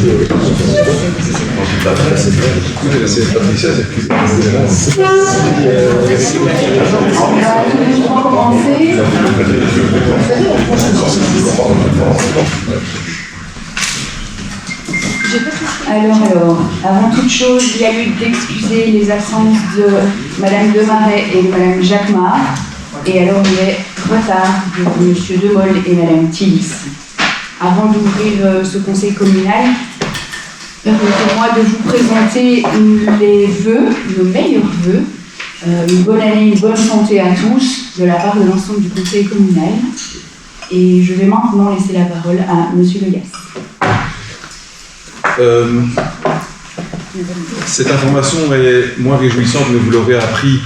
Alors, avant toute chose, il y a lieu d'excuser les absences de Madame Demaret et de Madame Jacquemart, et alors il est retard de Monsieur Demol et Madame Tillis. Avant d'ouvrir ce conseil communal, permettez-moi de vous présenter les vœux, nos meilleurs vœux, une bonne année, une bonne santé à tous, de la part de l'ensemble du conseil communal. Et je vais maintenant laisser la parole à Monsieur Le Gass. Cette information est moins réjouissante, mais vous l'aurez appris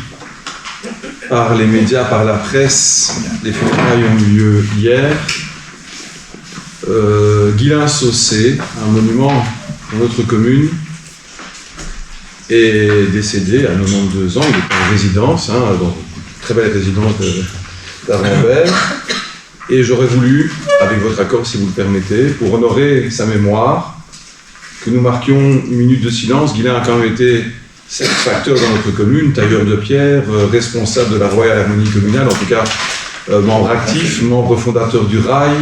par les médias, par la presse. Les funérailles ont eu lieu hier. Guylain Saucé, un monument dans notre commune, est décédé à 92 ans. Il est en résidence, dans une très belle résidence d'Arambert. Et j'aurais voulu, avec votre accord si vous le permettez, pour honorer sa mémoire, que nous marquions une minute de silence. Guylain a quand même été facteur dans notre commune, tailleur de pierre, responsable de la Royale Harmonie communale, en tout cas membre actif, membre fondateur du Rail,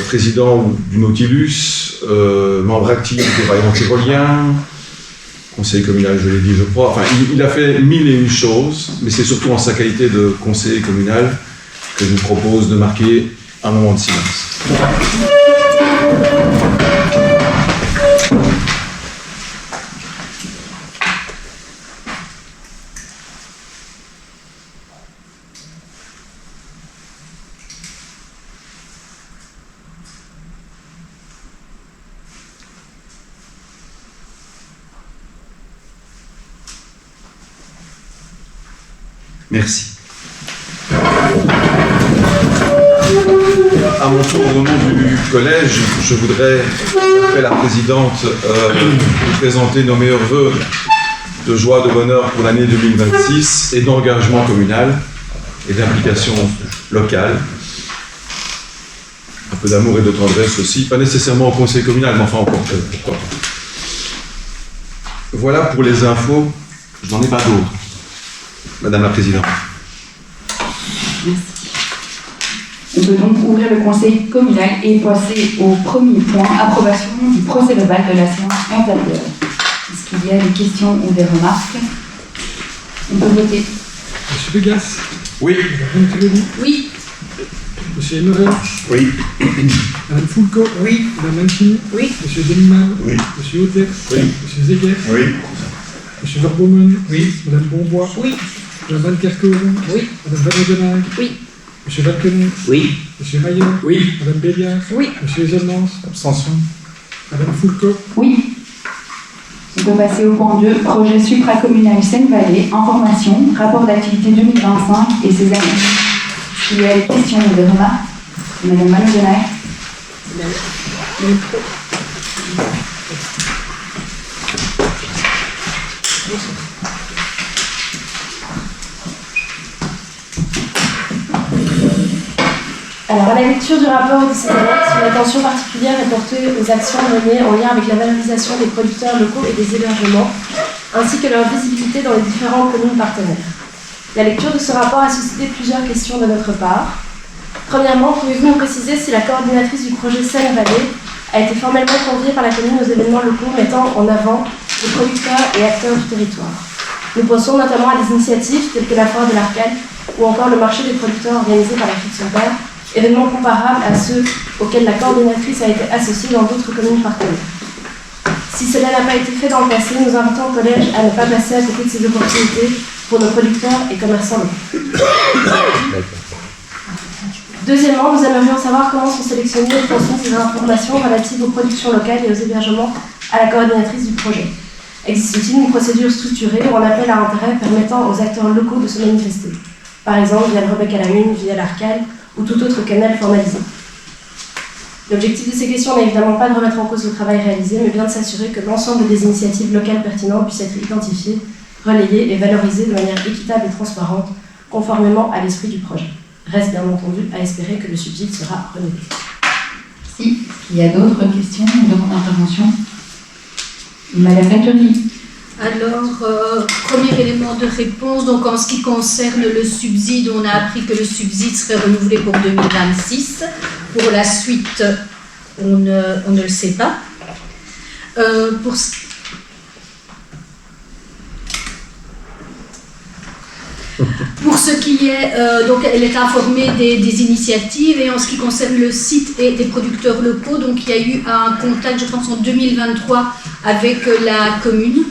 président du Nautilus, membre actif du Rail Tyrolien, conseiller communal, je l'ai dit, je crois. Enfin, il a fait 1001 choses, mais c'est surtout en sa qualité de conseiller communal que je vous propose de marquer un moment de silence. Merci. À mon tour, au nom du collège, je voudrais, après la présidente, vous présenter nos meilleurs vœux de joie, de bonheur pour l'année 2026 et d'engagement communal et d'implication locale. Un peu d'amour et de tendresse aussi, pas nécessairement au conseil communal, mais enfin encore pourquoi. Voilà pour les infos, je n'en ai pas d'autres. Madame la Présidente. Merci. On peut donc ouvrir le conseil communal et passer au premier point, approbation du procès-verbal de la séance antérieure. Est-ce qu'il y a des questions ou des remarques? On peut voter. Monsieur Le Gass. Oui. Madame Téloni. Oui. Monsieur Emerel. Oui. Madame Foulco. Oui. Madame Mancini. Oui. Monsieur Denimal. Oui. Monsieur Oters. Oui. Monsieur Zeguer. Oui. Monsieur Verbomen. Oui. Madame Bonbois. Oui. Madame Van Kerkhoven. Oui. Madame Van Oudenarg. Oui. Monsieur Valkening. Oui. Monsieur Maillot. Oui. Madame Béliard. Oui. Monsieur Zelmans. Abstention. Madame Foulco. Oui. On peut passer au point 2, projet supracommunal Seine-Vallée, information, rapport d'activité 2025 et ses années. S'il y a des questions ou des remarques, Madame Manouzenaï. Alors, à la lecture du rapport de cette année, une attention particulière est portée aux actions menées en lien avec la valorisation des producteurs locaux et des hébergements, ainsi que leur visibilité dans les différentes communes partenaires. La lecture de ce rapport a suscité plusieurs questions de notre part. Premièrement, pouvez-vous nous préciser si la coordinatrice du projet Seine-Vallée a été formellement conviée par la commune aux événements locaux mettant en avant les producteurs et acteurs du territoire? Nous pensons notamment à des initiatives telles que la foire de l'Arcade ou encore le marché des producteurs organisé par la Fille de son Père, événements comparables à ceux auxquels la coordinatrice a été associée dans d'autres communes partenaires. Si cela n'a pas été fait dans le passé, nous invitons le collège à ne pas passer à côté de ces opportunités pour nos producteurs et commerçants locaux. Deuxièmement, nous aimerions savoir comment sont sélectionnées et transmises ces informations relatives aux productions locales et aux hébergements à la coordinatrice du projet. Existe-t-il une procédure structurée ou un appel à intérêt permettant aux acteurs locaux de se manifester? Par exemple, via le Rebec à la Mine, via l'Arcade ou tout autre canal formalisé. L'objectif de ces questions n'est évidemment pas de remettre en cause le travail réalisé, mais bien de s'assurer que l'ensemble des initiatives locales pertinentes puissent être identifiées, relayées et valorisées de manière équitable et transparente, conformément à l'esprit du projet. Reste bien entendu à espérer que le subside sera renouvelé. Si. Il y a d'autres questions ou demandes d'intervention? Madame Latourny. Alors, premier élément de réponse, donc en ce qui concerne le subside, on a appris que le subside serait renouvelé pour 2026. Pour la suite, on ne le sait pas. Pour ce qui est, donc elle est informée des initiatives, et en ce qui concerne le site et des producteurs locaux, donc il y a eu un contact, je pense en 2023, avec la commune,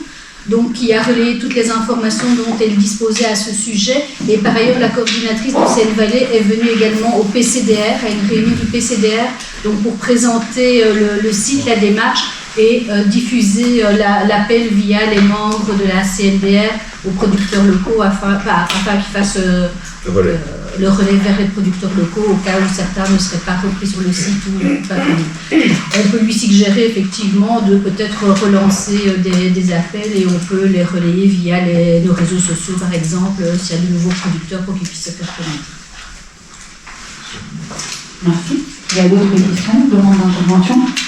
donc qui a relayé toutes les informations dont elle disposait à ce sujet. Et par ailleurs, la coordinatrice de Seine-Vallée est venue également au PCDR, à une réunion du PCDR, donc pour présenter le site, la démarche, et diffuser l'appel via les membres de la CNDR aux producteurs locaux afin qu'ils fassent le relais vers les producteurs locaux au cas où certains ne seraient pas repris sur le site ou pas venus. On peut lui suggérer effectivement de peut-être relancer des appels, et on peut les relayer via nos réseaux sociaux par exemple, s'il y a de nouveaux producteurs, pour qu'ils puissent se faire connaître. Merci. Il y a d'autres questions, demandes d'intervention? Merci.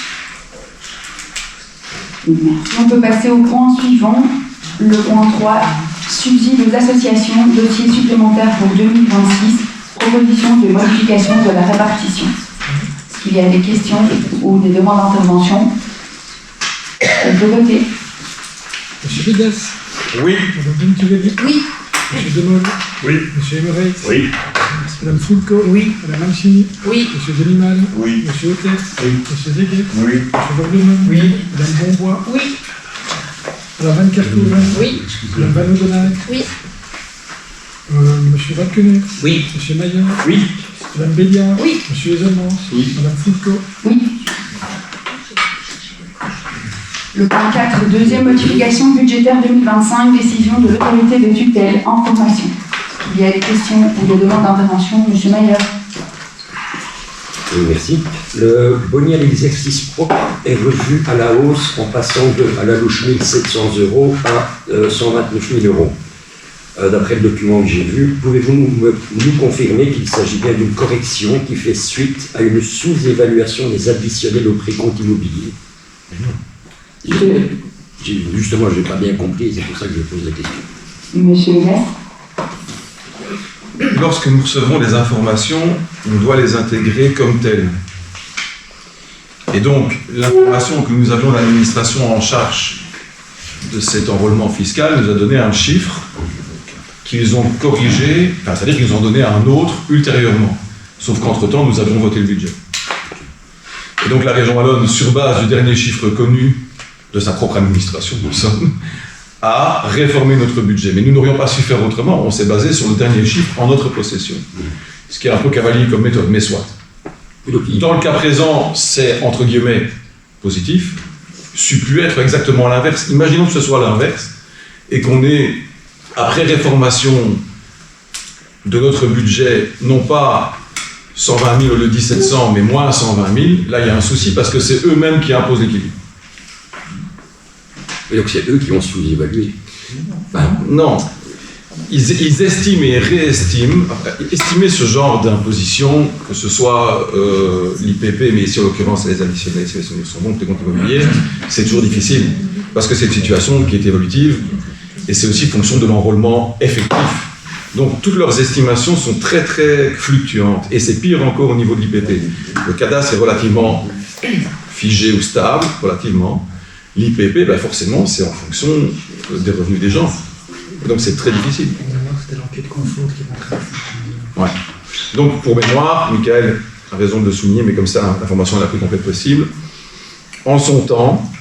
On peut passer au point suivant, le point 3, subside aux associations, dossier supplémentaire pour 2026, proposition de modification de la répartition. Est-ce qu'il y a des questions ou des demandes d'intervention? On peut voter. Monsieur Bédas. Oui. Madame Venturelli. Oui. Monsieur Demol. Oui. Monsieur Emery. Oui. Madame Fulco. Oui. Madame Mancini. Oui. Monsieur Delimal. Oui. Monsieur Hôtel. Oui. Monsieur Zeguet. Oui. Monsieur Bordeman. Oui. Madame Bonbois. Oui. Madame Van Kerkhoven. Oui. Madame Van Oudenark. Oui. Monsieur Valkener. Oui. Monsieur Maillard. Oui. Madame Béliard. Oui. Monsieur Ezelmans. Oui. Madame Fulco. Oui. Le point 4, deuxième modification budgétaire 2025, décision de l'autorité de tutelle, information. Il y a des questions ou des demandes d'intervention? Monsieur Maillard. Oui, merci. Le bonus à l'exercice propre est revu à la hausse en passant à la louche 1 700 € à 129 000 €. D'après le document que j'ai vu, pouvez-vous nous confirmer qu'il s'agit bien d'une correction qui fait suite à une sous-évaluation des additionnels au précompte immobilier? Justement, je n'ai pas bien compris, c'est pour ça que je pose la question. Monsieur Légas. Lorsque nous recevons des informations, on doit les intégrer comme telles. Et donc, l'information que nous avions de l'administration en charge de cet enrôlement fiscal nous a donné un chiffre qu'ils ont corrigé, c'est-à-dire qu'ils nous ont donné un autre ultérieurement. Sauf qu'entre-temps, nous avions voté le budget. Et donc la région wallonne, sur base du dernier chiffre connu de sa propre administration, nous sommes, a réformé notre budget. Mais nous n'aurions pas su faire autrement, on s'est basé sur le dernier chiffre en notre possession. Ce qui est un peu cavalier comme méthode, mais soit. Dans le cas présent, c'est entre guillemets positif, pu être exactement l'inverse. Imaginons que ce soit l'inverse, et qu'on ait, après réformation de notre budget, non pas 120 000 au lieu de 1700, mais moins 120 000, là il y a un souci, parce que c'est eux-mêmes qui imposent l'équilibre. Et donc c'est eux qui ont sous-évalué. Non, ils estiment et réestiment, estimer ce genre d'imposition, que ce soit l'IPP, mais ici en l'occurrence les additionnels sur son compte, les comptes immobiliers, c'est toujours difficile, parce que c'est une situation qui est évolutive, et c'est aussi fonction de l'enrôlement effectif. Donc toutes leurs estimations sont très très fluctuantes, et c'est pire encore au niveau de l'IPP. Le cadastre est relativement figé ou stable, relativement. L'IPP, ben forcément, c'est en fonction des revenus des gens. Et donc c'est très difficile. C'était l'enquête confort qui montrait. Ouais. Donc pour mémoire, Michael a raison de le souligner, mais comme ça l'information est la plus complète possible. En son temps,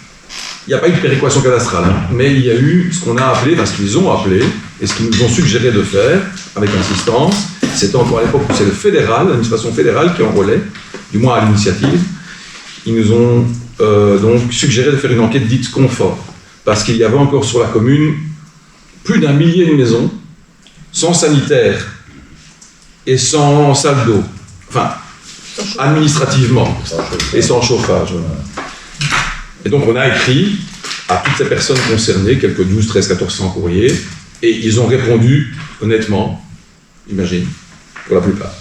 il n'y a pas eu de péréquation cadastrale, hein, mais il y a eu ce qu'on a appelé, enfin ce qu'ils ont appelé, et ce qu'ils nous ont suggéré de faire, avec insistance, c'était encore à l'époque où c'est le fédéral, l'administration fédérale qui enrôlait, du moins à l'initiative. Ils nous ont donc suggéré de faire une enquête dite confort, parce qu'il y avait encore sur la commune plus d'1 millier de maisons, sans sanitaire et sans salle d'eau, enfin, administrativement, et sans chauffage. Voilà. Et donc on a écrit à toutes ces personnes concernées, quelques 12, 13, 1400 courriers, et ils ont répondu honnêtement, j'imagine, pour la plupart.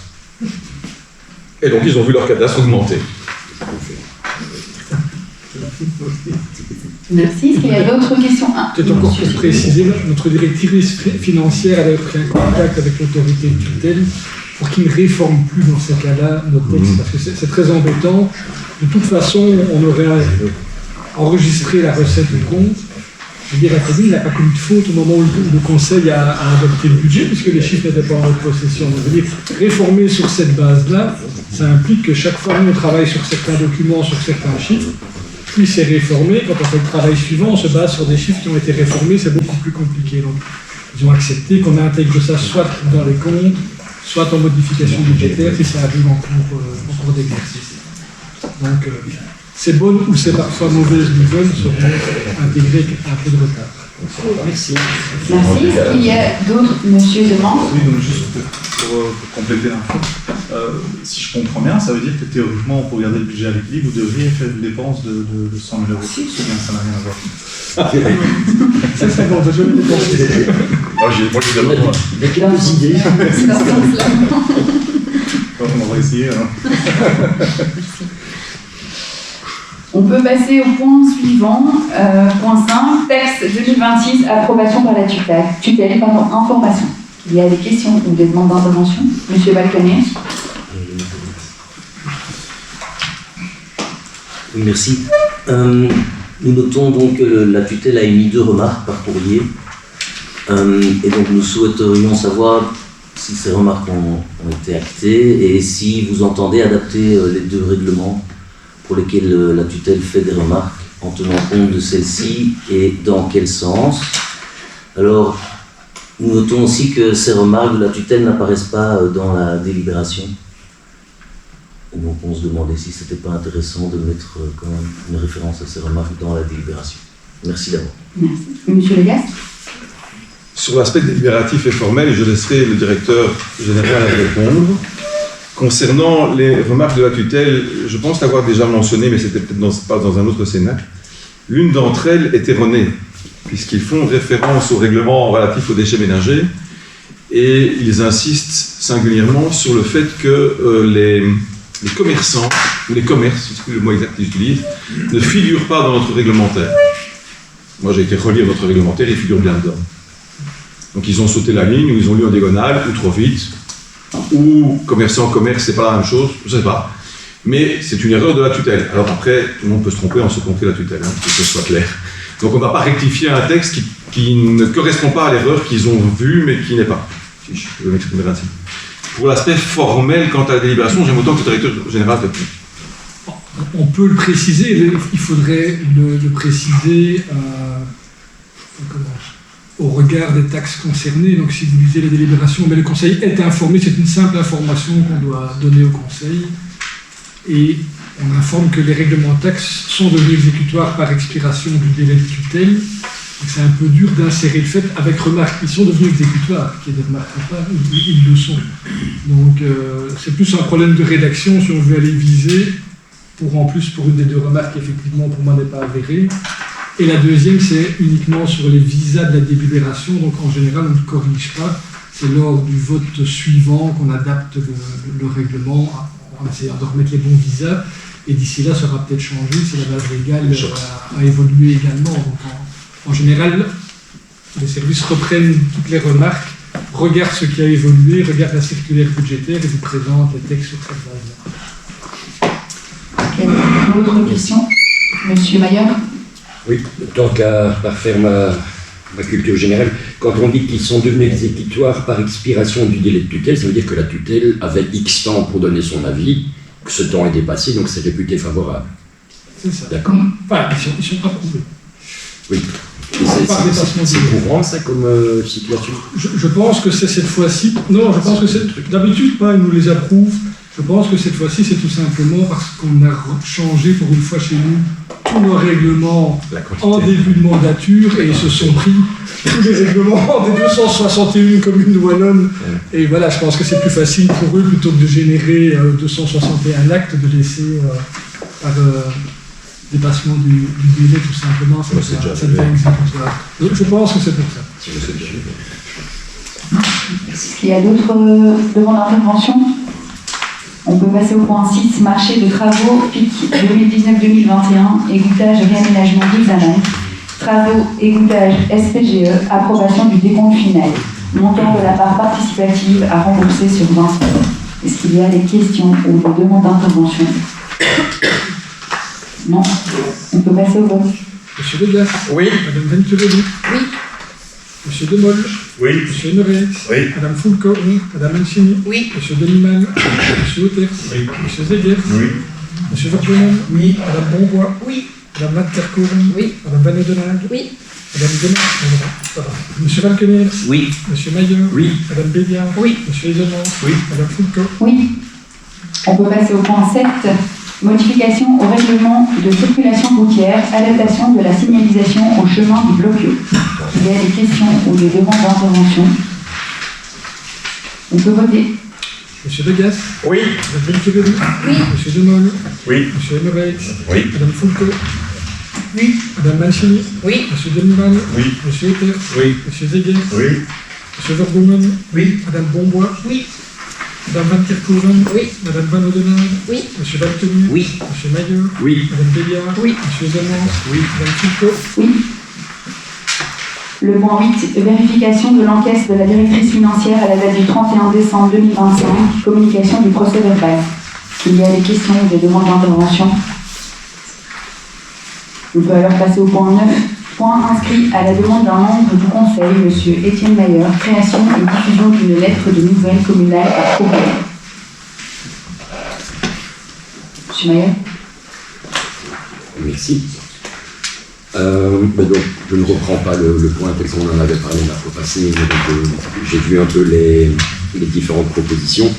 Et donc ils ont vu leur cadastre augmenter. Merci. Est-ce qu'il y a d'autres questions? Peut-être encore pour préciser, notre directrice financière elle a pris un contact avec l'autorité de tutelle pour qu'il ne réforme plus dans ces cas-là nos textes, parce que c'est très embêtant. De toute façon, on aurait enregistré la recette de compte. Je veux dire, la commune n'a pas commis de faute au moment où le conseil a adopté le budget, puisque les chiffres n'étaient pas en notre possession. Donc, je veux dire, réformer sur cette base-là, ça implique que chaque fois qu'on travaille sur certains documents, sur certains chiffres, puis c'est réformé. Quand on fait le travail suivant, on se base sur des chiffres qui ont été réformés, c'est beaucoup plus compliqué. Donc, ils ont accepté qu'on intègre ça soit dans les comptes, soit en modification budgétaire, si ça arrive en cours d'exercice. Donc, ces bonnes ou ces parfois mauvaises nouvelles seront intégrées avec un peu de retard. Merci. Merci. Est-ce qu'il y a d'autres? Monsieur Demande. Oui, donc juste pour compléter l'info, si je comprends bien, ça veut dire que théoriquement, pour garder le budget à l'équilibre, vous devriez faire une dépense de 100 000 euros. Si bien, ça n'a rien à voir. Ça, c'est bon, je vais le penser. Moi, j'ai d'abord. Il y a quelques idées. C'est dans ce sens-là. On va essayer. Hein. On peut passer au point suivant, point 5, texte 2026, approbation par la tutelle, information. Il y a des questions ou des demandes d'intervention? Monsieur Balconnier. Oui, merci. Nous notons donc que la tutelle a émis 2 remarques par courrier. Et donc nous souhaiterions savoir si ces remarques ont été actées et si vous entendez adapter les 2 règlements pour lesquels la tutelle fait des remarques en tenant compte de celles-ci et dans quel sens. Alors, nous notons aussi que ces remarques de la tutelle n'apparaissent pas dans la délibération. Et donc on se demandait si c'était pas intéressant de mettre quand même une référence à ces remarques dans la délibération. Merci d'abord. Merci. Monsieur Legas. Sur l'aspect délibératif et formel, je laisserai le directeur général répondre. Concernant les remarques de la tutelle, je pense l'avoir déjà mentionné, mais c'était peut-être pas dans un autre Sénat. L'une d'entre elles est erronée, puisqu'ils font référence au règlement relatif aux déchets ménagers, et ils insistent singulièrement sur le fait que les commerçants, ou les commerces, c'est le mot exact qu'ils utilisent, ne figurent pas dans notre réglementaire. Moi j'ai été relire notre réglementaire, ils figurent bien dedans. Donc ils ont sauté la ligne, ou ils ont lu en diagonale, ou trop vite, ou commerçant, commerce, c'est pas la même chose, je sais pas. Mais c'est une erreur de la tutelle. Alors après, tout le monde peut se tromper en ce qu'on fait la tutelle, hein, que ce soit clair. Donc on ne va pas rectifier un texte qui ne correspond pas à l'erreur qu'ils ont vue, mais qui n'est pas. Si je peux m'exprimer ainsi. Pour l'aspect formel, quant à la délibération, j'aime autant que le directeur général fait. On peut le préciser, il faudrait le préciser au regard des taxes concernées. Donc si vous lisez les délibérations, mais le conseil est informé, c'est une simple information qu'on doit donner au conseil. Et on informe que les règlements de taxes sont devenus exécutoires par expiration du délai de tutelle. Donc c'est un peu dur d'insérer le fait avec remarque. Ils sont devenus exécutoires, qui ne remarquent pas, ils le sont. Donc c'est plus un problème de rédaction si on veut aller viser, pour une des 2 remarques qui effectivement pour moi n'est pas avérée. Et la deuxième, c'est uniquement sur les visas de la délibération. Donc en général, on ne corrige pas. C'est lors du vote suivant qu'on adapte le règlement en essayant de remettre les bons visas. Et d'ici là, ça aura peut-être changé si la base légale a évolué également. Donc en général, les services reprennent toutes les remarques, regardent ce qui a évolué, regardent la circulaire budgétaire et vous présentent les textes sur cette base-là. D'autres questions? Monsieur Maillard. Oui, tant qu'à parfaire ma culture générale, quand on dit qu'ils sont devenus exécutoires par expiration du délai de tutelle, ça veut dire que la tutelle avait X temps pour donner son avis, que ce temps est dépassé, donc c'est réputé favorable. C'est ça. D'accord. Enfin, ils sont approuvés. Oui. C'est courant ça comme situation? Je pense que c'est cette fois-ci. Non, je pense que c'est. D'habitude, pas, ils nous les approuvent. Je pense que cette fois-ci, c'est tout simplement parce qu'on a changé pour une fois chez nous tous nos règlements en début de mandature et ils se sont pris tous les règlements des 261 communes wallonnes. Et voilà, je pense que c'est plus facile pour eux, plutôt que de générer 261 actes, de laisser par dépassement du délai tout simplement, ça devient exécutoire. Donc je pense que c'est pour ça. Est-ce qu'il y a d'autres demandes d'intervention? On peut passer au point 6, marché de travaux PIC 2019-2021, égouttage et réaménagement d'Ixamen. Travaux, égouttage, SPGE, approbation du décompte final. Montant de la part participative à rembourser sur 20 ans. Est-ce qu'il y a des questions ou des demandes d'intervention? Non. On peut passer au vote. Monsieur Degas. Oui. Madame Venturelli. Oui. Monsieur Demol. Oui. Monsieur Nerex. Oui. Madame Fulco. Oui. Madame Mancini. Oui. Monsieur Deniman. Monsieur Oters. Oui. Monsieur Zeger. Oui. Monsieur Verbonen. Oui. Madame Bonbois. Oui. Madame Matterkoren. Oui. Madame Van Oudenag. Oui. Madame Demas. Monsieur Valkener. Oui. Monsieur Mayer. Oui. Madame Béliard. Oui. Monsieur Isoman. Oui. Madame Fulco. Oui. On peut passer au point 7. Modification au règlement de circulation routière, adaptation de la signalisation au chemin du Blocchio. Il y a des questions ou des demandes d'intervention. On peut voter. Monsieur Degas. Oui. Madame Venturelli. Oui. Monsieur Demol. Oui. Monsieur Nerex. Oui. Madame Fulco. Oui. Madame Mancini. Oui. Monsieur Deniman. Oui. Monsieur Oters. Oui. Monsieur Zeger. Oui. Monsieur Verbonen. Oui. Madame Bonbois. Oui. Madame Van Kerkoven. Oui. Madame Van Oudenag. Oui. Monsieur Valkener. Oui. Monsieur Mayer. Oui. Madame Béliard. Oui. Monsieur Isoman. Oui. Madame Fulco. Oui. Le point 8, vérification de l'encaisse de la directrice financière à la date du 31 décembre 2025, communication du procès verbal. Il y a des questions ou des demandes d'intervention. On peut alors passer au point 9, point inscrit à la demande d'un membre du Conseil, M. Étienne Mayer, création et diffusion d'une lettre de nouvelles communales par courriel. M. Mayer. Merci. Donc, je ne reprends pas le point tel qu'on en avait parlé la fois passée, mais donc, j'ai vu un peu les différentes propositions.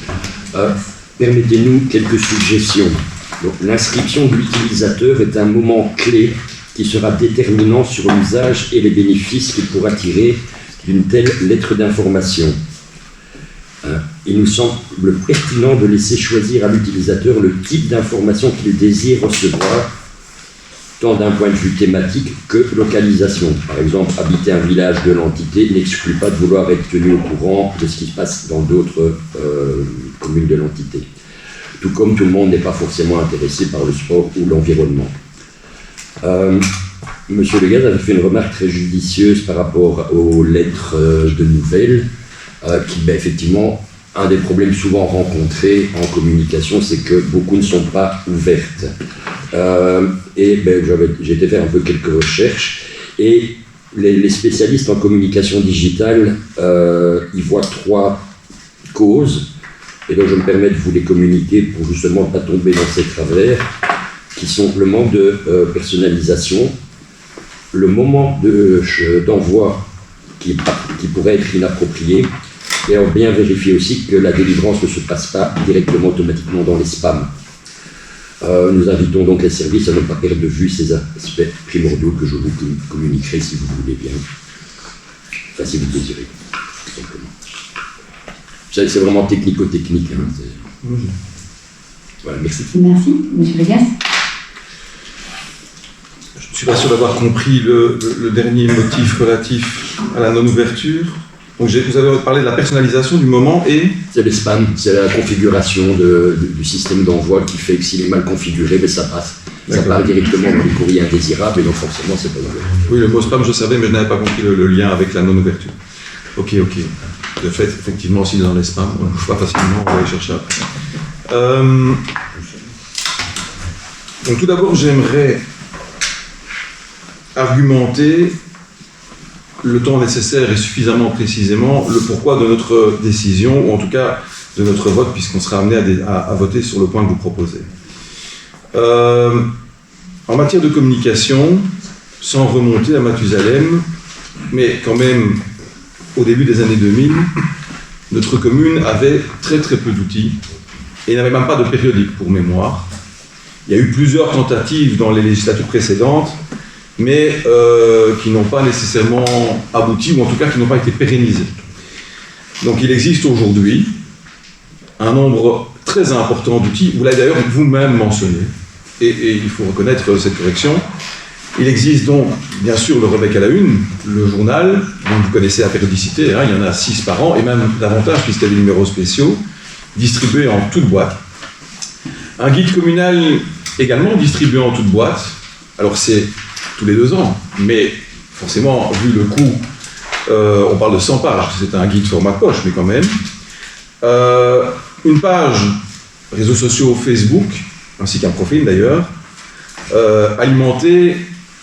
Permettez-nous quelques suggestions. Donc, l'inscription de l'utilisateur est un moment clé qui sera déterminant sur l'usage et les bénéfices qu'il pourra tirer d'une telle lettre d'information. Il nous semble pertinent de laisser choisir à l'utilisateur le type d'information qu'il désire recevoir, tant d'un point de vue thématique que localisation. Par exemple, habiter un village de l'entité n'exclut pas de vouloir être tenu au courant de ce qui se passe dans d'autres communes de l'entité. Tout comme tout le monde n'est pas forcément intéressé par le sport ou l'environnement. Monsieur Legaz avait fait une remarque très judicieuse par rapport aux lettres de nouvelles, qui, effectivement, un des problèmes souvent rencontrés en communication, c'est que beaucoup ne sont pas ouvertes. J'ai été faire un peu quelques recherches, et les spécialistes en communication digitale y voient 3 causes, et donc je me permets de vous les communiquer pour justement ne pas tomber dans ces travers, qui sont le manque de personnalisation, le moment d'envoi qui pourrait être inapproprié, et alors bien vérifier aussi que la délivrance ne se passe pas directement automatiquement dans les spams. Nous invitons donc les services à ne pas perdre de vue ces aspects primordiaux que je vous communiquerai si vous voulez bien. Enfin, si vous désirez, tout simplement. C'est vraiment technico-technique. Hein, voilà, merci. Merci, M. Vegas. Je ne suis pas sûr d'avoir compris le dernier motif relatif à la non-ouverture. Donc vous avez parlé de la personnalisation du moment et... C'est les spams, c'est la configuration du système d'envoi qui fait que s'il est mal configuré, ça passe. Ça part directement dans les courriers indésirables et donc forcément c'est pas ouvert. Oui, le mot spam je savais, mais je n'avais pas compris le lien avec la non-ouverture. Ok. De fait, effectivement, s'il est dans les spams, on ne bouge pas facilement, on va aller chercher après. Donc tout d'abord, j'aimerais argumenter le temps nécessaire et suffisamment précisément le pourquoi de notre décision, ou en tout cas de notre vote, puisqu'on sera amené à voter sur le point que vous proposez. En matière de communication, sans remonter à Mathusalem, mais quand même au début des années 2000, notre commune avait très peu d'outils et n'avait même pas de périodique pour mémoire. Il y a eu plusieurs tentatives dans les législatures précédentes, mais qui n'ont pas nécessairement abouti, ou en tout cas qui n'ont pas été pérennisées. Donc il existe aujourd'hui un nombre très important d'outils, vous l'avez d'ailleurs vous-même mentionné, et il faut reconnaître cette correction. Il existe donc, bien sûr, le Rebec à la Une, le journal, dont vous connaissez la périodicité, il y en a 6 par an, et même davantage, puisqu'il y a des numéros spéciaux, distribués en toute boîte. Un guide communal également distribué en toute boîte. Alors c'est tous les 2 ans, mais forcément, vu le coût, on parle de 100 pages, c'est un guide format poche, mais quand même. Une page réseaux sociaux Facebook, ainsi qu'un profil d'ailleurs, alimenté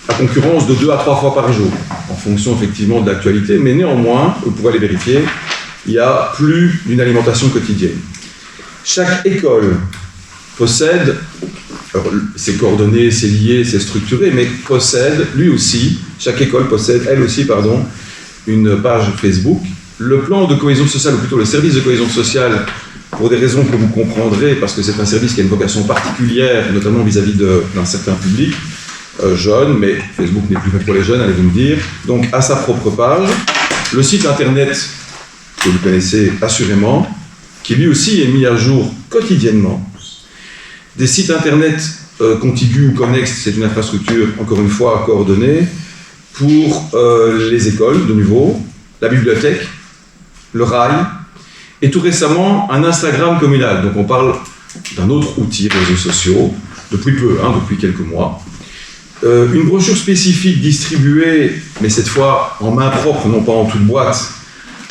à concurrence de 2 à 3 fois par jour, en fonction effectivement de l'actualité, mais néanmoins, vous pouvez les vérifier, il y a plus d'une alimentation quotidienne. Chaque école possède, alors c'est coordonné, c'est lié, c'est structuré, mais possède, lui aussi, chaque école possède, elle aussi, pardon, une page Facebook. Le plan de cohésion sociale, ou plutôt le service de cohésion sociale, pour des raisons que vous comprendrez, parce que c'est un service qui a une vocation particulière, notamment vis-à-vis d'un certain public, jeune, mais Facebook n'est plus fait pour les jeunes, allez-vous me dire, donc à sa propre page, le site internet, que vous connaissez assurément, qui lui aussi est mis à jour quotidiennement. Des sites internet contigus ou connexes, c'est une infrastructure, encore une fois, coordonnée, pour les écoles, de nouveau, la bibliothèque, le rail, et tout récemment, un Instagram communal. Donc on parle d'un autre outil, réseaux sociaux, depuis peu, depuis quelques mois. Une brochure spécifique distribuée, mais cette fois en main propre, non pas en toute boîte,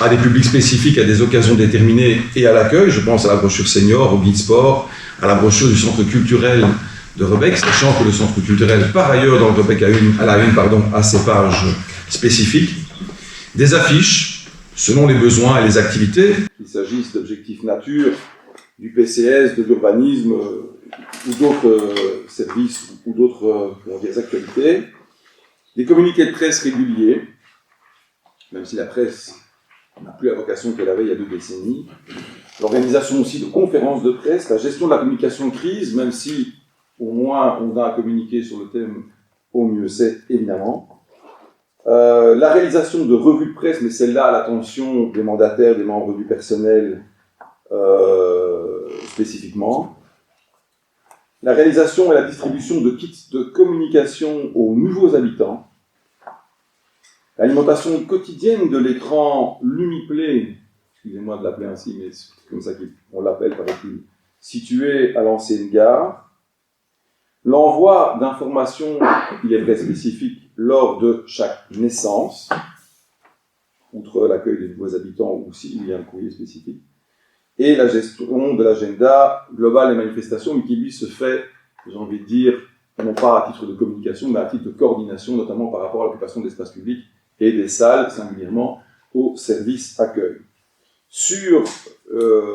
à des publics spécifiques, à des occasions déterminées et à l'accueil. Je pense à la brochure senior, au guide sport, à la brochure du centre culturel de Rebec, sachant que le centre culturel, par ailleurs, dans le Rebec à la une, a ses pages spécifiques. Des affiches, selon les besoins et les activités, qu'il s'agisse d'objectifs nature, du PCS, de l'urbanisme ou d'autres services ou d'autres actualités. Des communiqués de presse réguliers, même si la presse n'a plus la vocation qu'elle avait il y a 2 décennies. L'organisation aussi de conférences de presse, la gestion de la communication de crise, même si au moins on a à communiquer sur le thème, au mieux c'est évidemment. La réalisation de revues de presse, mais celle-là à l'attention des mandataires, des membres du personnel spécifiquement. La réalisation et la distribution de kits de communication aux nouveaux habitants. L'alimentation quotidienne de l'écran Lumiplay, excusez-moi de l'appeler ainsi, mais c'est comme ça qu'on l'appelle, paraît-il, situé à l'ancienne gare. L'envoi d'informations, il est vrai spécifiques, lors de chaque naissance, outre l'accueil des nouveaux habitants ou s'il y a un courrier spécifique, et la gestion de l'agenda global des manifestations, mais qui lui se fait, j'ai envie de dire, non pas à titre de communication, mais à titre de coordination, notamment par rapport à l'occupation de l'espace public et des salles, singulièrement au service accueil. Sur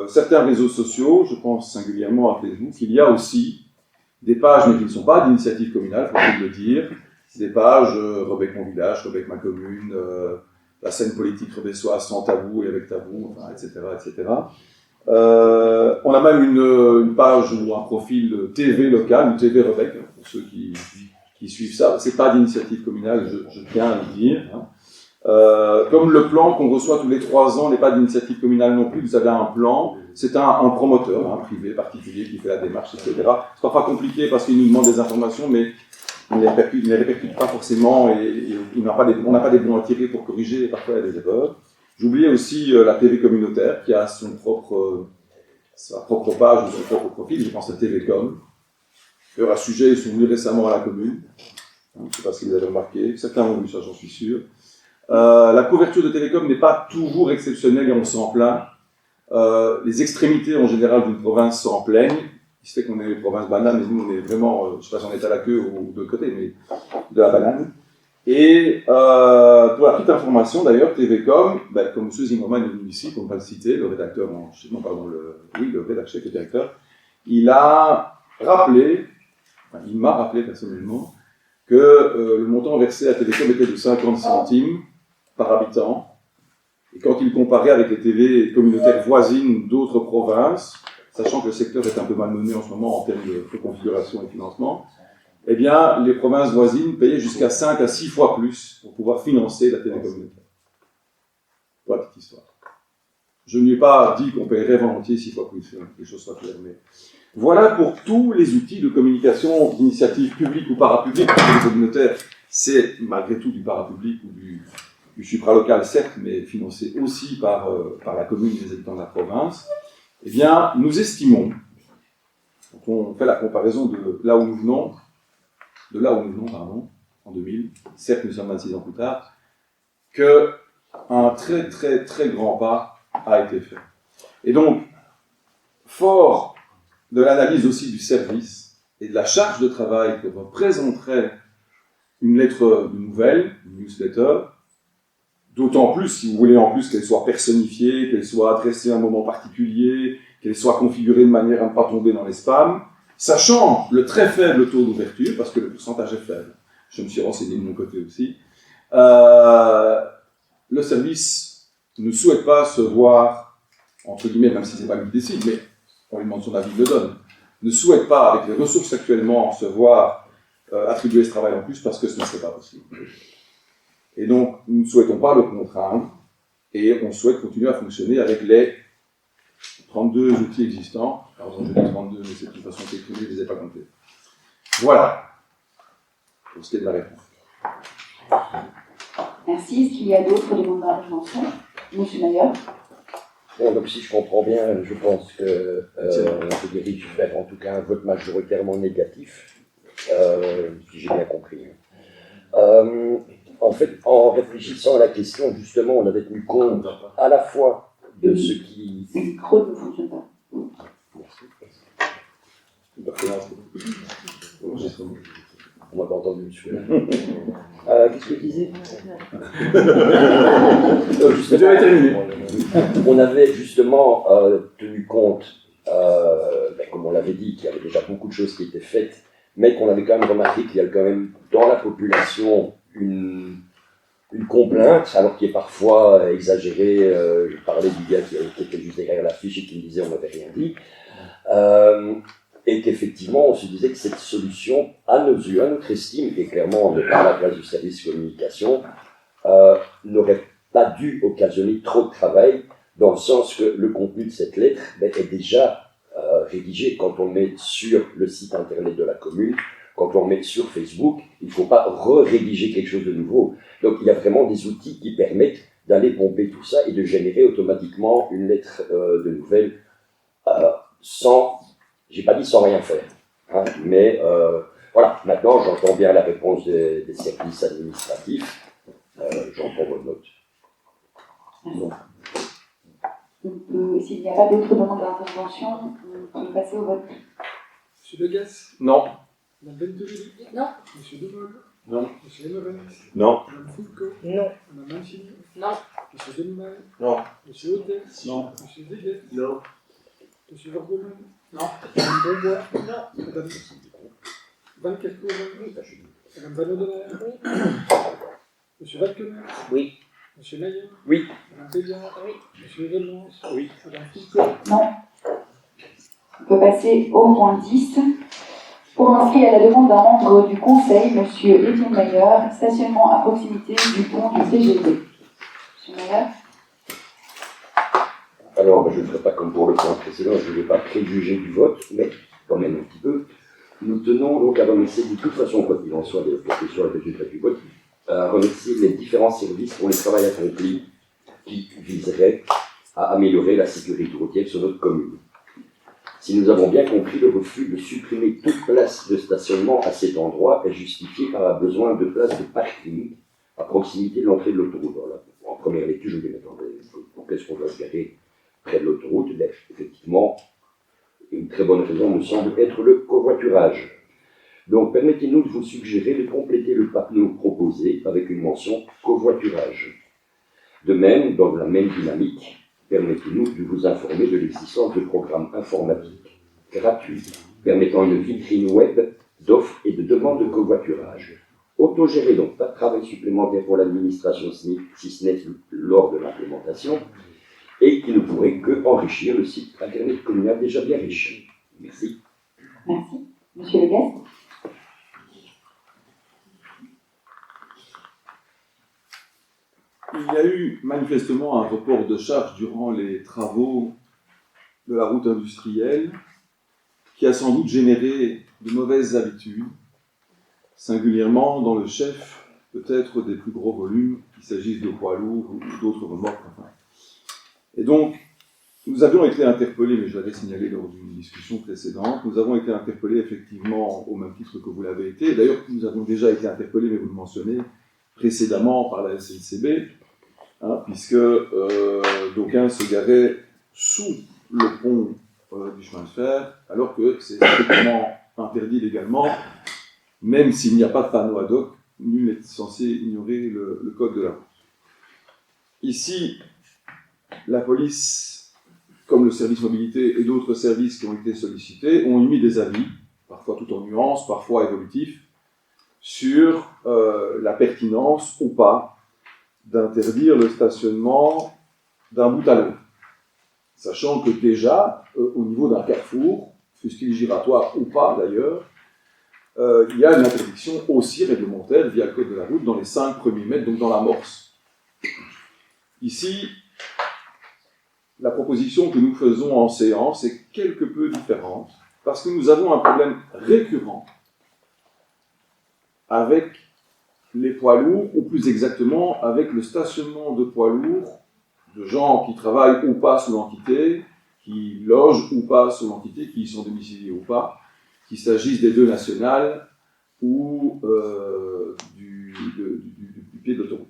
certains réseaux sociaux, je pense singulièrement à Facebook, il y a aussi des pages, mais qui ne sont pas d'initiative communale, faut-il le dire, des pages Rebec mon village, Rebec ma commune, la scène politique rebessoise sans tabou et avec tabou, enfin, etc., etc. On a même une page ou un profil TV local, ou TV Rebec, pour ceux qui suivent ça. C'est pas d'initiative communale, je tiens à le dire. Comme le plan qu'on reçoit tous les 3 ans n'est pas d'initiative communale non plus, vous avez un plan, c'est un promoteur, un privé, particulier, qui fait la démarche, etc. C'est parfois compliqué parce qu'il nous demande des informations, mais il ne les répercute pas forcément et on n'a pas des bons à tirer pour corriger, et parfois il y a des erreurs. J'oubliais aussi la TV communautaire qui a sa propre page ou son propre profil, je pense à TVcom. À ce sujet, ils sont venus récemment à la commune, je ne sais pas si vous avez remarqué, certains ont vu ça, j'en suis sûr. La couverture de Télécom n'est pas toujours exceptionnelle et on s'en plaint. Les extrémités en général d'une province s'en plaignent. Il se fait qu'on est une province banane, mais nous on est vraiment, je ne sais pas si on est à la queue ou de l'autre côté, mais de la banane. Et pour la petite information d'ailleurs, TVcom, comme M. Zimmermann est venu ici, pour ne pas le citer, le rédacteur, le rédacteur, chef et directeur, il m'a rappelé personnellement, que le montant versé à Télécom était de 50 centimes par habitant. Et quand il comparait avec les TV communautaires voisines d'autres provinces, sachant que le secteur est un peu malmené en ce moment en termes de configuration et financement, eh bien, les provinces voisines payaient jusqu'à 5 à 6 fois plus pour pouvoir financer la télé communautaire. Voilà, petite histoire. Je ne lui ai pas dit qu'on paierait volontiers 6 fois plus, que les choses soient claires, mais voilà pour tous les outils de communication d'initiative publique ou parapublique. La télé communautaire, c'est malgré tout du parapublic ou du supralocal, certes, mais financé aussi par la commune et les habitants de la province. Eh bien, nous estimons, quand on fait la comparaison de là où nous venons, en 2000, certes nous sommes 26 ans plus tard, qu'un très très très grand pas a été fait. Et donc, fort de l'analyse aussi du service et de la charge de travail que représenterait une lettre de nouvelle, une newsletter, d'autant plus, si vous voulez, en plus qu'elle soit personnifiée, qu'elle soit adressée à un moment particulier, qu'elle soit configurée de manière à ne pas tomber dans les spams, sachant le très faible taux d'ouverture, parce que le pourcentage est faible, je me suis renseigné de mon côté aussi, le service ne souhaite pas se voir, entre guillemets, même si ce n'est pas lui qui décide, mais on lui demande son avis, il le donne, ne souhaite pas, avec les ressources actuellement, se voir attribuer ce travail en plus, parce que ce ne serait pas possible. Et donc, nous ne souhaitons pas le contraindre, et on souhaite continuer à fonctionner avec les 32 outils existants. Alors, je dis 32, mais c'est de toute façon écrit, je ne les ai pas comptés. Voilà, pour ce qui est de la réponse. Merci. Est-ce qu'il y a d'autres demandes d'intervention? Monsieur Maillard. Bon, donc si je comprends bien, je pense qu'on se dirige vers en tout cas un vote majoritairement négatif, si j'ai bien compris. En fait, en réfléchissant à la question, justement, on avait tenu compte à la fois de ce qui... Le micro ne fonctionne pas. On m'a pas entendu, monsieur. Qu'est-ce que tu disais? On avait justement tenu compte, comme on l'avait dit, qu'il y avait déjà beaucoup de choses qui étaient faites, mais qu'on avait quand même remarqué qu'il y a quand même dans la population une complainte, alors qui est parfois exagérée. Je parlais du gars qui était juste derrière l'affiche et qui me disait on n'avait rien dit. Et qu'effectivement, on se disait que cette solution, à nos yeux, à notre estime, et clairement, on n'est pas à la place du service communication, n'aurait pas dû occasionner trop de travail, dans le sens que le contenu de cette lettre est déjà rédigé. Quand on le met sur le site internet de la commune, quand on le met sur Facebook, il ne faut pas rédiger quelque chose de nouveau. Donc il y a vraiment des outils qui permettent d'aller pomper tout ça et de générer automatiquement une lettre de nouvelles sans... J'ai pas dit sans rien faire, hein, mais voilà, maintenant j'entends bien la réponse des services administratifs, j'entends votre note. Donc, s'il n'y a pas d'autres demandes d'intervention, on peut passer au vote. Monsieur Degas? Non. Madame Bentelli? Non. Monsieur Demol? Non. Monsieur Lemerens? Non. Madame Foucault? Non. Madame Mancini? Non. Monsieur Denmal? Non. Monsieur Hôtel? Non. Monsieur Deguet? Non. Monsieur Verdeman? Non. Madame Bonbois? Non. Madame Van Kerkhove? Madame Van Odener? Oui. Monsieur Valkener? Oui. Monsieur Mayer? Oui. Madame Béliard? Oui. Monsieur Redmans? Oui. Madame Foucault? Non. On peut passer au point 10. Pour inscrire à la demande d'un membre du Conseil, Monsieur Étienne Maillard, stationnement à proximité du pont du TGV. Monsieur Maillard. Alors, je ne ferai pas comme pour le point précédent, je ne vais pas préjuger du vote, mais quand même un petit peu. Nous tenons donc à remercier de toute façon, quoi qu'il en soit, quel que soit le résultat du vote, à remercier les différents services pour les travaux accomplis qui viseraient à améliorer la sécurité routière sur notre commune. Si nous avons bien compris, le refus de supprimer toute place de stationnement à cet endroit est justifié par un besoin de place de parking à proximité de l'entrée de l'autoroute. Voilà. En première lecture, je me dis, attendez, pourquoi est-ce qu'on doit se garer près de l'autoroute? Effectivement, une très bonne raison me semble être le covoiturage. Donc, permettez-nous de vous suggérer de compléter le panneau proposé avec une mention covoiturage. De même, dans la même dynamique, permettez-nous de vous informer de l'existence de programmes informatiques gratuits permettant une vitrine web d'offres et de demandes de covoiturage. Autogéré, donc pas de travail supplémentaire pour l'administration si ce n'est lors de l'implémentation, et qui ne pourrait que enrichir le site internet communal déjà bien riche. Merci. Merci. Monsieur Legas. Il y a eu manifestement un report de charge durant les travaux de la route industrielle qui a sans doute généré de mauvaises habitudes, singulièrement dans le chef peut-être des plus gros volumes, qu'il s'agisse de poids lourds ou d'autres remorques. Enfin. Et donc, nous avions été interpellés, mais je l'avais signalé lors d'une discussion précédente, nous avons été interpellés effectivement au même titre que vous l'avez été. D'ailleurs, nous avons déjà été interpellés, mais vous le mentionnez, précédemment par la SNCB, hein, puisque d'aucuns se garaient sous le pont du chemin de fer, alors que c'est strictement interdit légalement, même s'il n'y a pas de panneau ad hoc, nul n'est censé ignorer le code de la route. Ici, la police, comme le service mobilité et d'autres services qui ont été sollicités, ont émis des avis, parfois tout en nuances, parfois évolutifs, sur la pertinence ou pas d'interdire le stationnement d'un bout à l'autre. Sachant que déjà, au niveau d'un carrefour, fût-il giratoire ou pas d'ailleurs, il y a une interdiction aussi réglementaire via le code de la route dans les 5 premiers mètres, donc dans l'amorce. Ici, la proposition que nous faisons en séance est quelque peu différente, parce que nous avons un problème récurrent avec les poids lourds, ou plus exactement avec le stationnement de poids lourds, de gens qui travaillent ou pas sous l'entité, qui logent ou pas sous l'entité, qui y sont domiciliés ou pas, qu'il s'agisse des 2 nationales ou du pied de l'autoroute.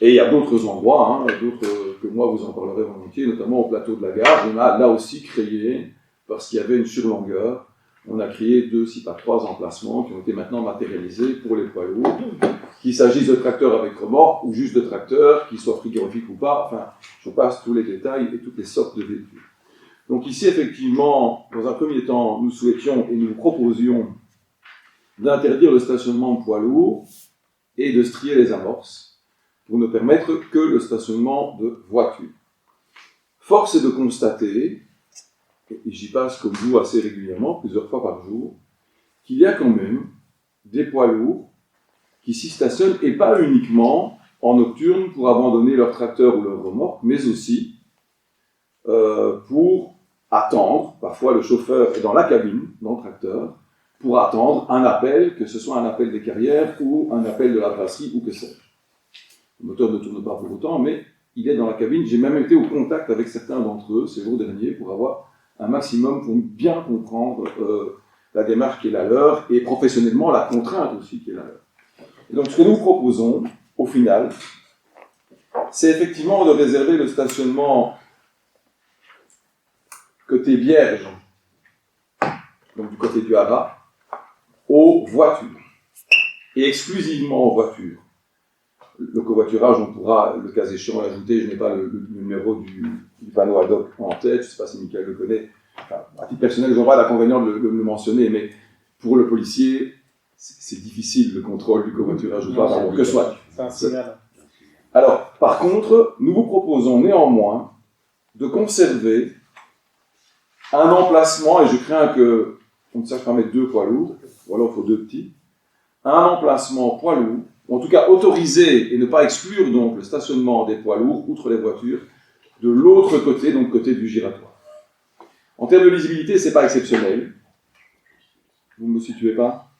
Et il y a d'autres endroits, d'autres que moi vous en parlerez volontiers, notamment au plateau de la gare. On a là aussi créé, parce qu'il y avait une surlongueur, on a créé 2, si pas 3 emplacements qui ont été maintenant matérialisés pour les poids lourds, qu'il s'agisse de tracteurs avec remorque ou juste de tracteurs, qu'ils soient frigorifiques ou pas, enfin, je vous passe tous les détails et toutes les sortes de véhicules. Donc ici, effectivement, dans un premier temps, nous souhaitions et nous proposions d'interdire le stationnement de poids lourds et de strier les amorces pour ne permettre que le stationnement de voitures. Force est de constater, et j'y passe comme vous assez régulièrement, plusieurs fois par jour, qu'il y a quand même des poids lourds qui s'y stationnent, et pas uniquement en nocturne pour abandonner leur tracteur ou leur remorque, mais aussi pour attendre, parfois le chauffeur est dans la cabine, dans le tracteur, pour attendre un appel, que ce soit un appel des carrières ou un appel de la brasserie ou que sais-je. Le moteur ne tourne pas pour autant, mais il est dans la cabine. J'ai même été au contact avec certains d'entre eux ces jours derniers pour avoir un maximum, pour bien comprendre la démarche qui est la leur et professionnellement la contrainte aussi qui est la leur. Et donc ce que nous proposons, au final, c'est effectivement de réserver le stationnement côté Vierge, donc du côté du Haras, aux voitures, et exclusivement aux voitures. Le covoiturage, on pourra, le cas échéant, l'ajouter. Je n'ai pas le numéro du panneau ad hoc en tête, je ne sais pas si Michael le connaît. Enfin, à titre personnel, je n'ai pas l'inconvénient de le mentionner, mais pour le policier, c'est difficile le contrôle du covoiturage ou pas, que soit. C'est un signal. Alors, par contre, nous vous proposons néanmoins de conserver un emplacement, et je crains qu'on ne sache pas mettre 2 poids lourds, ou alors il faut 2 petits, un emplacement poids lourd, ou en tout cas autoriser et ne pas exclure donc le stationnement des poids lourds, outre les voitures, de l'autre côté, donc côté du giratoire. En termes de lisibilité, ce n'est pas exceptionnel. Vous ne me situez pas?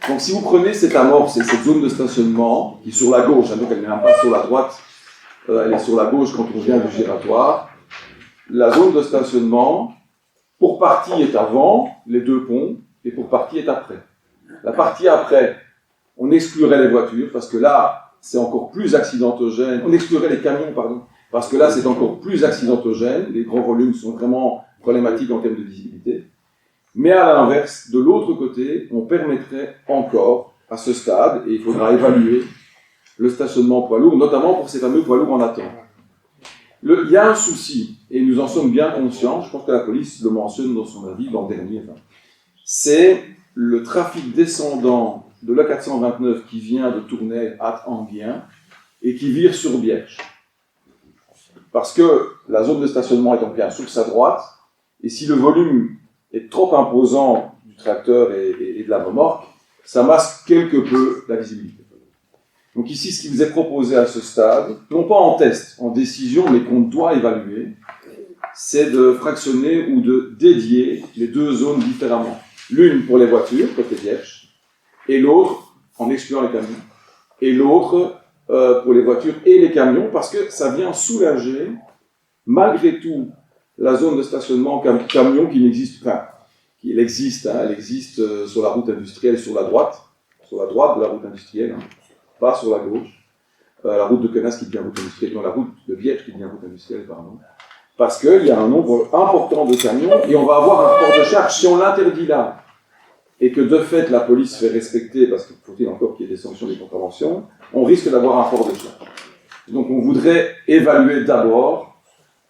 Donc si vous prenez cette amorce et cette zone de stationnement, qui est sur la gauche, donc elle n'est même pas sur la droite, elle est sur la gauche quand on vient du giratoire, la zone de stationnement, pour partie est avant les 2 ponts, et pour partie est après. La partie après, on exclurait les voitures, parce que là, c'est encore plus accidentogène. On exclurait les camions, pardon, parce que là, c'est encore plus accidentogène. Les grands volumes sont vraiment problématiques en termes de visibilité. Mais à l'inverse, de l'autre côté, on permettrait encore, à ce stade, et il faudra évaluer le stationnement poids lourd, notamment pour ces fameux poids lourds en attente. Il y a un souci, et nous en sommes bien conscients, je pense que la police le mentionne dans son avis, l'an dernier, c'est le trafic descendant de l'A429 qui vient de Tournai à Enghien et qui vire sur Bierge. Parce que la zone de stationnement étant bien sur sa droite, et si le volume est trop imposant du tracteur et de la remorque, ça masque quelque peu la visibilité. Donc ici, ce qui vous est proposé à ce stade, non pas en test, en décision, mais qu'on doit évaluer, c'est de fractionner ou de dédier les 2 zones différemment. L'une pour les voitures, côté Vierge, et l'autre, en excluant les camions, et l'autre pour les voitures et les camions, parce que ça vient soulager malgré tout, la zone de stationnement camion qui n'existe pas, elle existe sur la route industrielle sur la droite de la route industrielle, hein, pas sur la gauche, la route de Connasse qui devient route industrielle, non, la route de Biège qui devient route industrielle, pardon, parce qu'il y a un nombre important de camions et on va avoir un port de charge. Si on l'interdit là, et que de fait la police fait respecter, parce qu'il faut-il encore qu'il y ait des sanctions, des contraventions, on risque d'avoir un port de charge. Donc on voudrait évaluer d'abord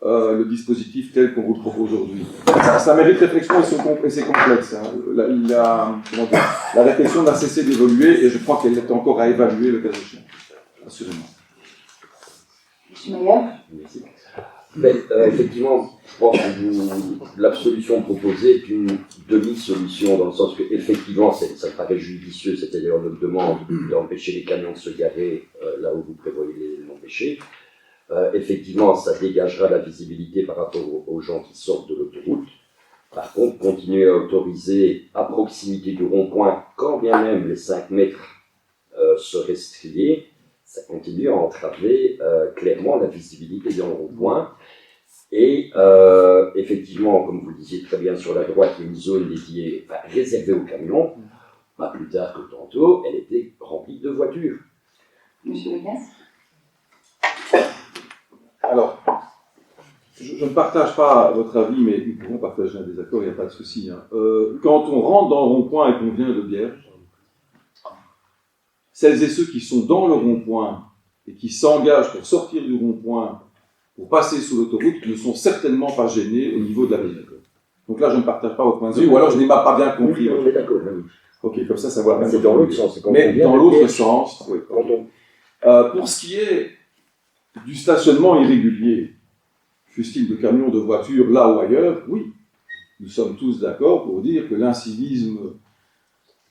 le dispositif tel qu'on vous le propose aujourd'hui. Ça mérite réflexion et c'est complexe. Hein. La réflexion n'a cessé d'évoluer et je crois qu'elle est encore à évaluer le cas échéant. Assurément. Monsieur Maillard. Merci. Mais, effectivement, je pense que la solution proposée est une demi-solution, dans le sens que, effectivement, ça paraît judicieux, c'est-à-dire notre demande d'empêcher les camions de se garer là où vous prévoyez de l'empêcher. Effectivement, ça dégagera la visibilité par rapport aux gens qui sortent de l'autoroute. Par contre, continuer à autoriser à proximité du rond-point, quand bien même les 5 mètres seraient striés, ça continue à entraver clairement la visibilité dans le rond-point. Et effectivement, comme vous le disiez très bien, sur la droite, il y a une zone dédiée, réservée aux camions. Pas plus tard que tantôt, elle était remplie de voitures. Monsieur Legas. Alors, je ne partage pas votre avis, mais nous pouvons partager un désaccord, il n'y a pas de souci. Hein. Quand on rentre dans le rond-point et qu'on vient de Biège, celles et ceux qui sont dans le rond-point et qui s'engagent pour sortir du rond-point, pour passer sous l'autoroute, ne sont certainement pas gênés au niveau de la ville. Donc là, je ne partage pas votre point de vue, ou alors je n'ai pas bien compris. On est d'accord, oui. Ok, comme ça va. C'est dans l'autre sens. Mais dans l'autre sens, oui. Pour ce qui est du stationnement irrégulier, fût-il de camions, de voitures, là ou ailleurs, oui, nous sommes tous d'accord pour dire que l'incivisme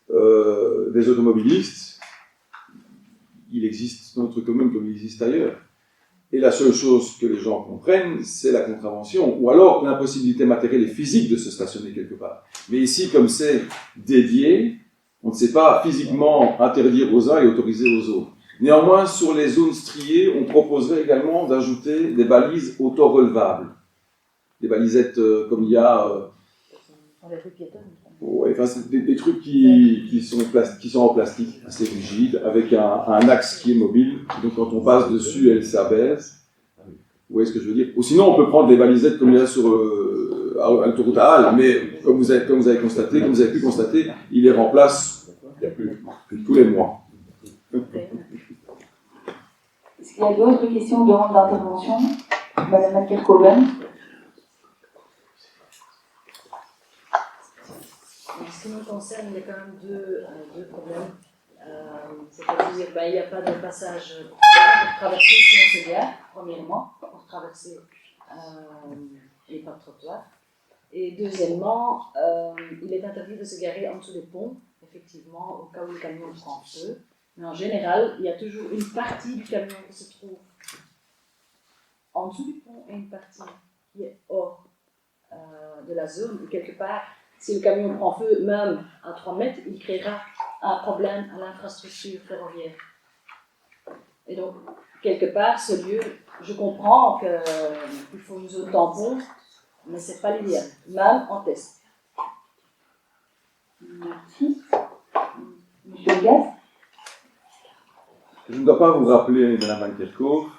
des automobilistes, il existe dans notre commune comme il existe ailleurs. Et la seule chose que les gens comprennent, c'est la contravention, ou alors l'impossibilité matérielle et physique de se stationner quelque part. Mais ici, comme c'est dédié, on ne sait pas physiquement interdire aux uns et autoriser aux autres. Néanmoins, sur les zones striées, on proposerait également d'ajouter des balises auto-relevables. Des balisettes comme il y a... ouais, enfin, c'est des trucs qui sont en plastique, assez rigides, avec un axe qui est mobile. Donc quand on passe dessus, elle s'abaisse. Vous voyez ce que je veux dire? Ou sinon, on peut prendre des balisettes comme il y a sur l'autoroute à Halle, mais comme vous avez pu constater, il les remplace plus tous les mois. Est-ce qu'il y a d'autres questions, demandes d'intervention? Madame Akerkoven. En ce qui me concerne, il y a quand même deux problèmes. C'est-à-dire qu'il n'y a pas de passage pour traverser si on se gare, premièrement, pour traverser et pas de trottoir. Et deuxièmement, il est interdit de se garer en dessous des ponts, effectivement, au cas où le camion prend feu. Mais en général, il y a toujours une partie du camion qui se trouve en dessous du pont et une partie qui est hors de la zone. Et quelque part, si le camion prend feu, même à 3 mètres, il créera un problème à l'infrastructure ferroviaire. Et donc, quelque part, ce lieu, je comprends qu'il faut une zone tampon, mais ce n'est pas l'idéal, même en test. Merci. Monsieur Legas. Je ne dois pas vous rappeler, Mme Van Kerkhove,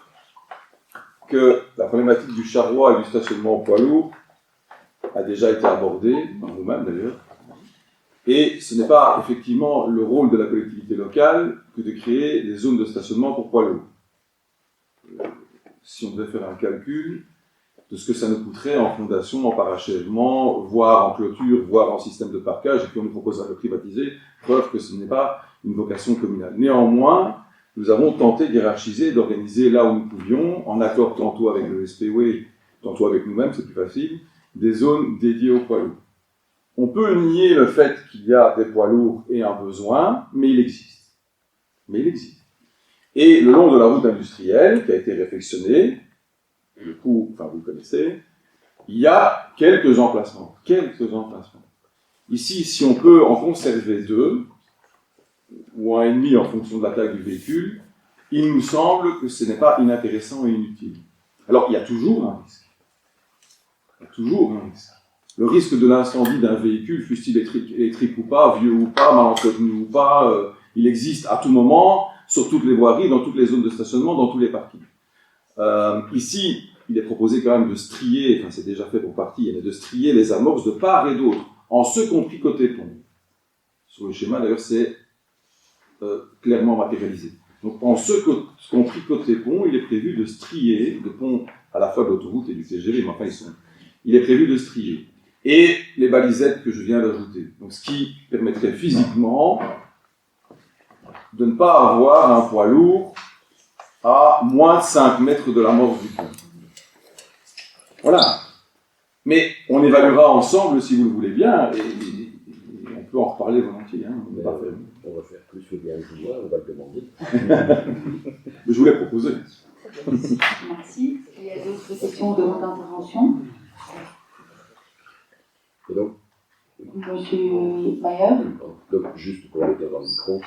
que la problématique du charroi et du stationnement au poids lourd a déjà été abordée, par vous-même d'ailleurs, et ce n'est pas effectivement le rôle de la collectivité locale que de créer des zones de stationnement pour poids lourds. Si on devait faire un calcul de ce que ça nous coûterait en fondation, en parachèvement, voire en clôture, voire en système de parquage, et puis on nous proposera de le privatiser, preuve que ce n'est pas une vocation communale. Néanmoins, nous avons tenté d'hiérarchiser, d'organiser là où nous pouvions, en accord tantôt avec le SPW, tantôt avec nous-mêmes, c'est plus facile, des zones dédiées aux poids lourds. On peut nier le fait qu'il y a des poids lourds et un besoin, mais il existe. Et le long de la route industrielle, qui a été réfectionnée, le coup, enfin vous le connaissez, il y a quelques emplacements. Ici, si on peut en conserver 2, ou 1,5 en fonction de la taille du véhicule, il nous semble que ce n'est pas inintéressant et inutile. Alors, il y a toujours un risque. toujours, hein, le risque de l'incendie d'un véhicule, fût-il électrique ou pas, vieux ou pas, mal entretenu ou pas, il existe à tout moment, sur toutes les voiries, dans toutes les zones de stationnement, dans tous les parkings. Ici, il est proposé quand même de strier, enfin c'est déjà fait pour partie, mais de strier les amorces de part et d'autre, en ce compris côté pont. Sur le schéma, d'ailleurs, c'est clairement matérialisé. Donc, en ce compris côté pont, il est prévu de strier, de pont à la fois de l'autoroute et du TGV, mais enfin, il est prévu de strier. Et les balisettes que je viens d'ajouter. Donc, ce qui permettrait physiquement de ne pas avoir un poids lourd à moins de 5 mètres de l'amorce du pont. Voilà. Mais on évaluera ensemble, si vous le voulez bien, et on peut en reparler volontiers. Hein, on va faire plus que bien le pouvoir, on va le demander. Mais je voulais proposer. Merci. Il y a d'autres questions ou demandes d'intervention? Et donc, Monsieur Mayer. donc, juste pour aller dans le micro,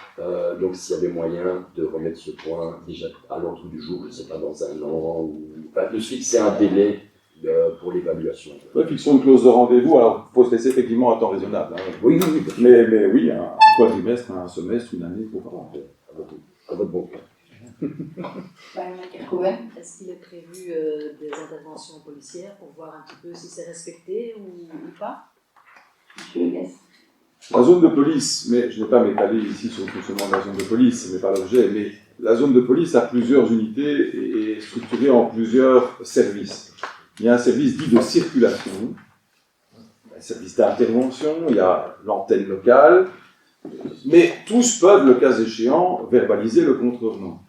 donc s'il y avait moyen de remettre ce point déjà à l'ordre du jour, je ne sais pas, dans un an, ou enfin, de se fixer un délai pour l'évaluation. Ouais, fixons une clause de rendez-vous, alors il faut se laisser effectivement un temps raisonnable. Hein. Oui. Mais oui, un quadrimestre, un semestre, une année, pourquoi pas. À votre bon plan. Est-ce qu'il est prévu des interventions policières pour voir un petit peu si c'est respecté ou pas? Monsieur Guess. La zone de police, mais je n'ai pas m'étaler ici sur le fonctionnement de la zone de police, ce n'est pas l'objet, mais la zone de police a plusieurs unités et est structurée en plusieurs services. Il y a un service dit de circulation, un service d'intervention, il y a l'antenne locale, mais tous peuvent, le cas échéant, verbaliser le contrevenant.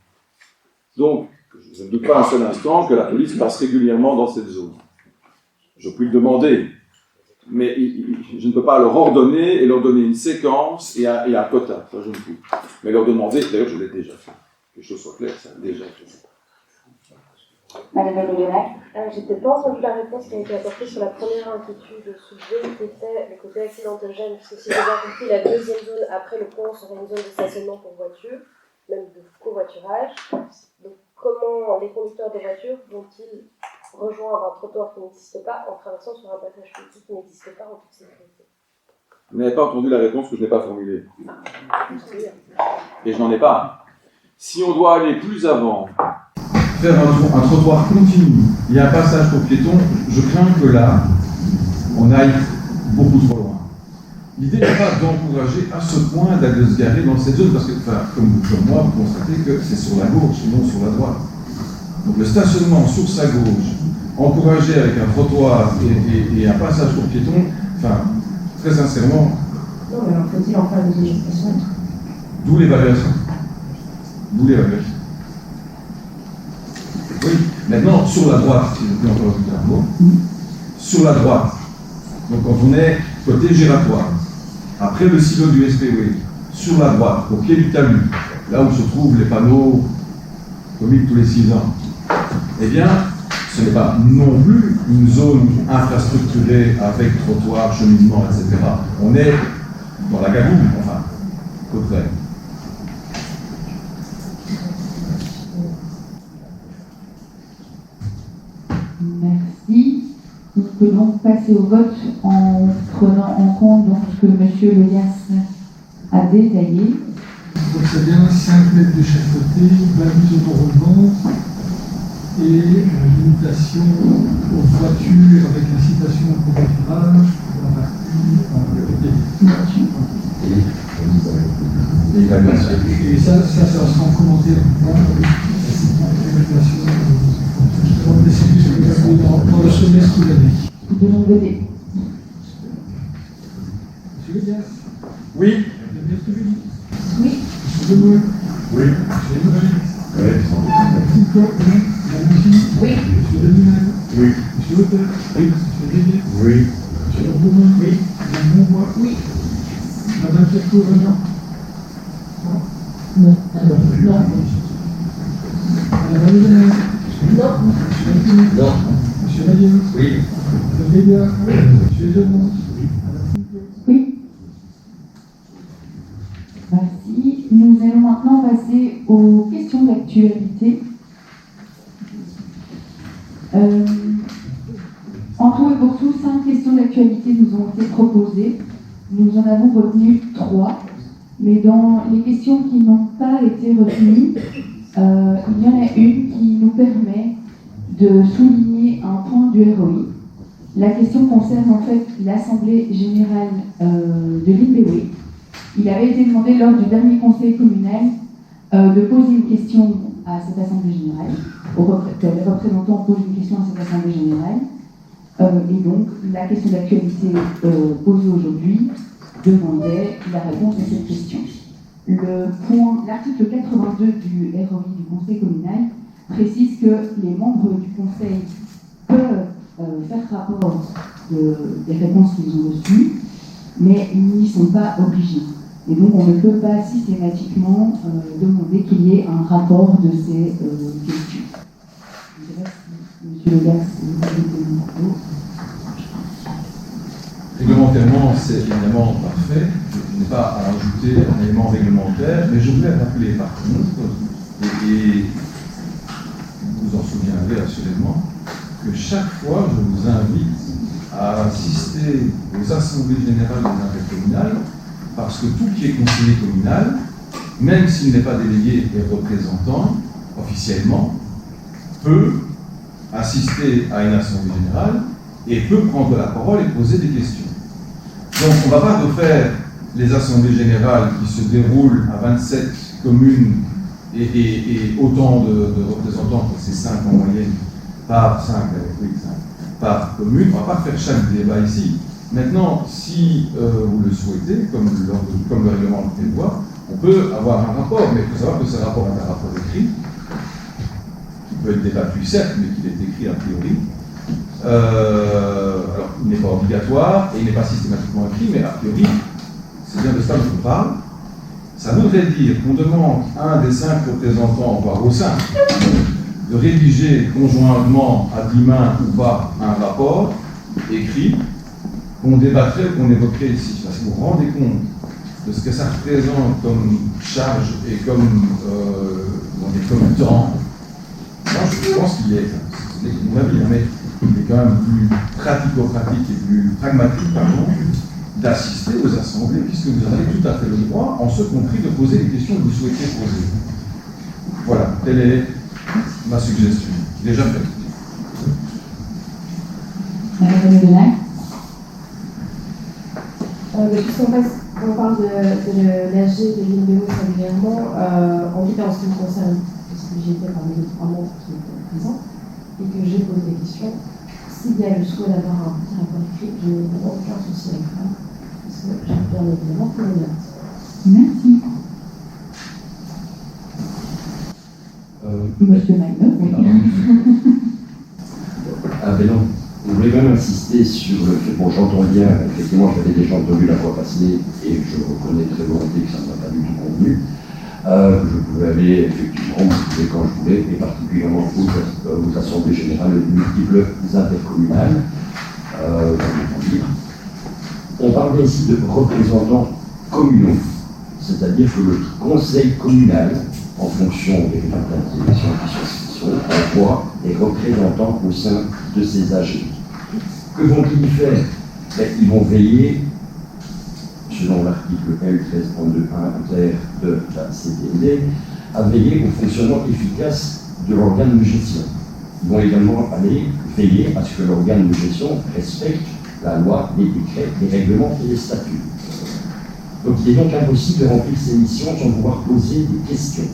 Donc, je ne doute pas un seul instant que la police passe régulièrement dans cette zone. Je puis le demander, mais je ne peux pas leur ordonner et leur donner une séquence et un quota, ça je ne peux. Mais leur demander, d'ailleurs je l'ai déjà fait, que les choses soient claires, ça déjà fait. Madame Ledonac. J'ai peut-être pas entendu la réponse qui a été apportée sur la première inquiétude soulevée, qui était le côté accidentogène, puisque si j'ai bien compris, la deuxième zone après le pont serait une zone de stationnement pour voitures, même de covoiturage. Donc comment les conducteurs de voitures vont-ils rejoindre un trottoir qui n'existe pas en traversant sur un passage public qui n'existe pas en toute sécurité? Vous n'avez pas entendu la réponse que je n'ai pas formulée. Et je n'en ai pas. Si on doit aller plus avant, faire un trottoir continu, il y a un passage pour piétons, je crains que là, on aille beaucoup trop loin. L'idée n'est pas d'encourager à ce point d'aller se garer dans cette zone, parce que, enfin, comme moi, vous constatez que c'est sur la gauche, sinon sur la droite. Donc le stationnement sur sa gauche, encouragé avec un trottoir et un passage pour piétons, enfin, très sincèrement... Non, mais alors faut-il en faire des législations? D'où l'évaluation. Oui, maintenant, sur la droite, si je peux encore ajouter un mot, sur la droite, donc quand on est côté giratoire, après le silo du SPW, sur la droite, au pied du talus, là où se trouvent les panneaux comiques tous les 6 ans, eh bien, ce n'est pas non plus une zone infrastructurée avec trottoir, cheminement, etc. On est dans la gadoue, enfin, à peu près. Merci. Nous pouvons donc passer au vote en prenant en compte donc, ce que M. Lelias a détaillé. Donc c'est bien 5 mètres de chaque côté, 28 autoroulants et limitation aux voitures avec incitation au covoiturage pour la partie et ça sera en commentaire dans le semestre de l'année. Nous devons voter. Monsieur Lelias? Oui. Oui. Monsieur Demoule? Oui. Monsieur Demoule? Oui. Oui. Monsieur Demoule? Oui. Monsieur Hauteur? Oui. Monsieur Lelias? Oui. Monsieur Lebourg? Oui. Madame Monbois? Oui. Madame Pierco? Non. Non. Non. Madame Ledonac? Non. Non. Monsieur Maillot? Oui. Madame Béliard? Oui. Monsieur Demont? Oui. Merci. Nous allons maintenant passer aux questions d'actualité. En tout et pour tous, ont été proposées. Nous en avons retenu 3, mais dans les questions qui n'ont pas été retenues, il y en a une qui nous permet de souligner un point du ROI. La question concerne en fait l'Assemblée générale de l'IPW. Il avait été demandé lors du dernier conseil communal de poser une question à cette Assemblée générale, que les représentants posent une question à cette Assemblée générale. Et donc, la question d'actualité posée aujourd'hui demandait la réponse à cette question. L'article 82 du ROI du Conseil communal précise que les membres du Conseil peuvent faire rapport des réponses qu'ils ont reçues, mais ils n'y sont pas obligés. Et donc, on ne peut pas systématiquement demander qu'il y ait un rapport de ces questions. Je ne sais pas si M. Legas, vous avez des mots. Réglementairement, c'est évidemment parfait. Je n'ai pas à ajouter un élément réglementaire, mais je voulais rappeler par contre, et vous en souviendrez assurément, que chaque fois je vous invite à assister aux assemblées générales des intercommunales, parce que tout qui est conseiller communal, même s'il n'est pas délégué et représentant officiellement, peut assister à une assemblée générale et peut prendre la parole et poser des questions. Donc on ne va pas refaire les assemblées générales qui se déroulent à 27 communes et autant de représentants, c'est 5 en moyenne, par 5 par commune. On ne va pas faire chaque débat ici. Maintenant, si vous le souhaitez, comme le règlement le prévoit, on peut avoir un rapport, mais il faut savoir que ce rapport est un rapport écrit, qui peut être débattu certes, mais qu'il est écrit a priori. Alors, il n'est pas obligatoire et il n'est pas systématiquement écrit, mais a priori, c'est bien de ça que je vous parle. Ça voudrait dire qu'on demande à un des 5 représentants, voire aux 5, de rédiger conjointement à 10 mains ou pas un rapport écrit qu'on débattrait, qu'on évoquerait ici. Parce que vous vous rendez compte de ce que ça représente comme charge et comme temps. Moi, je pense qu'il est, c'est mon avis, mais il est quand même plus pratico-pratique et plus pragmatique, pardon, d'assister aux assemblées, puisque vous avez tout à fait le droit, en ce compris, de poser les questions que vous souhaitez poser. Voilà, telle est ma suggestion. Déjà faite. Madame Leguenay. Puisqu'on parle de l'AG de l'INBO singulièrement, en tout cas en ce qui me concerne, parce que j'étais parmi les 3 membres qui étaient présents, et que j'ai posé des questions, s'il y a le souhait d'avoir un petit rapport écrit, je n'ai aucun souci avec ça, parce que j'ai bien évidemment pour les notes. Merci. Monsieur Magnus, oui. Ah ben non, je voulais même insister sur le fait, bon j'entends bien, effectivement j'avais déjà entendu la fois passée et je reconnais très volontiers que ça ne m'a pas du tout convenu. Je pouvais aller effectivement quand je voulais, et particulièrement aux assemblées générales multiples intercommunales. On parle ici de représentants communaux, c'est-à-dire que le conseil communal, en fonction des élections qui sont envoie des représentants au sein de ces AG. Que vont-ils faire? Ils vont veiller, selon l'article L1332.1 de la CDD, à veiller au fonctionnement efficace de l'organe de gestion. Ils vont également aller veiller à ce que l'organe de gestion respecte la loi, les décrets, les règlements et les statuts. Donc il est donc impossible de remplir ces missions sans pouvoir poser des questions,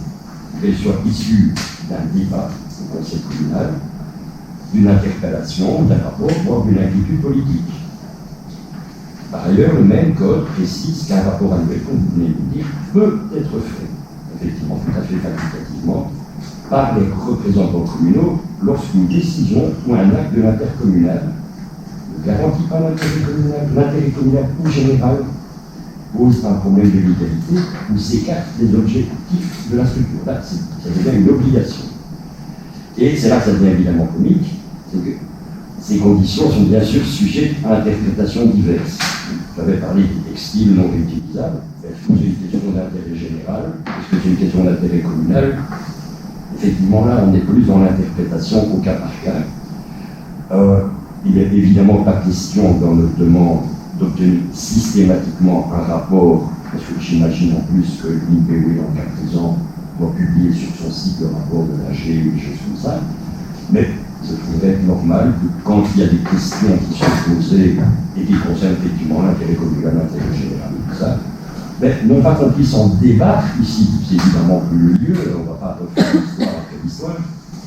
qu'elles soient issues d'un débat au conseil communal, d'une interpellation, d'un rapport, voire d'une inquiétude politique. Par ailleurs, le même code précise qu'un rapport annuel, comme vous venez de le dire, peut être fait, effectivement, tout à fait facultativement, par les représentants communaux lorsqu'une décision ou un acte de l'intercommunal ne garantit pas l'intérêt communal ou général, pose un problème de légalité ou s'écarte des objectifs de la structure. Là, ça devient une obligation. Et c'est là que ça devient évidemment comique, c'est que ces conditions sont bien sûr sujettes à interprétations diverses. J'avais parlé des textiles non réutilisables. Est-ce que c'est une question d'intérêt général? Est-ce que c'est une question d'intérêt communal? Effectivement, là, on n'est plus dans l'interprétation au cas par cas. Il n'est évidemment pas question dans notre demande d'obtenir systématiquement un rapport, parce que j'imagine en plus que l'INPE, en cas présent, doit publier sur son site le rapport de l'AG ou des choses comme ça. Mais je trouverais normal que quand il y a des questions qui sont posées et qui concernent effectivement l'intérêt communal, l'intérêt général, tout ça, mais non pas qu'on puisse en débattre ici, c'est évidemment plus le lieu, on ne va pas refaire l'histoire après l'histoire,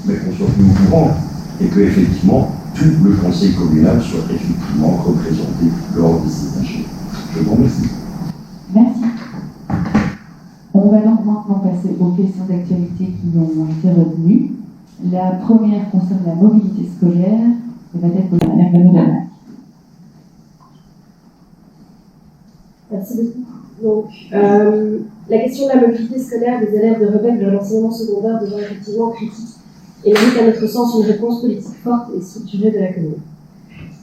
mais qu'on soit plus au courant et que effectivement tout le conseil communal soit effectivement représenté lors de ces AG. Je vous remercie. Merci. On va donc maintenant passer aux questions d'actualité qui ont été retenues. La première concerne la mobilité scolaire. Ça va être pour Madame Bonneau-Damac. Merci beaucoup. Donc, la question de la mobilité scolaire des élèves de Rebecque de l'enseignement secondaire devient effectivement critique et mérite à notre sens une réponse politique forte et structurée de la commune.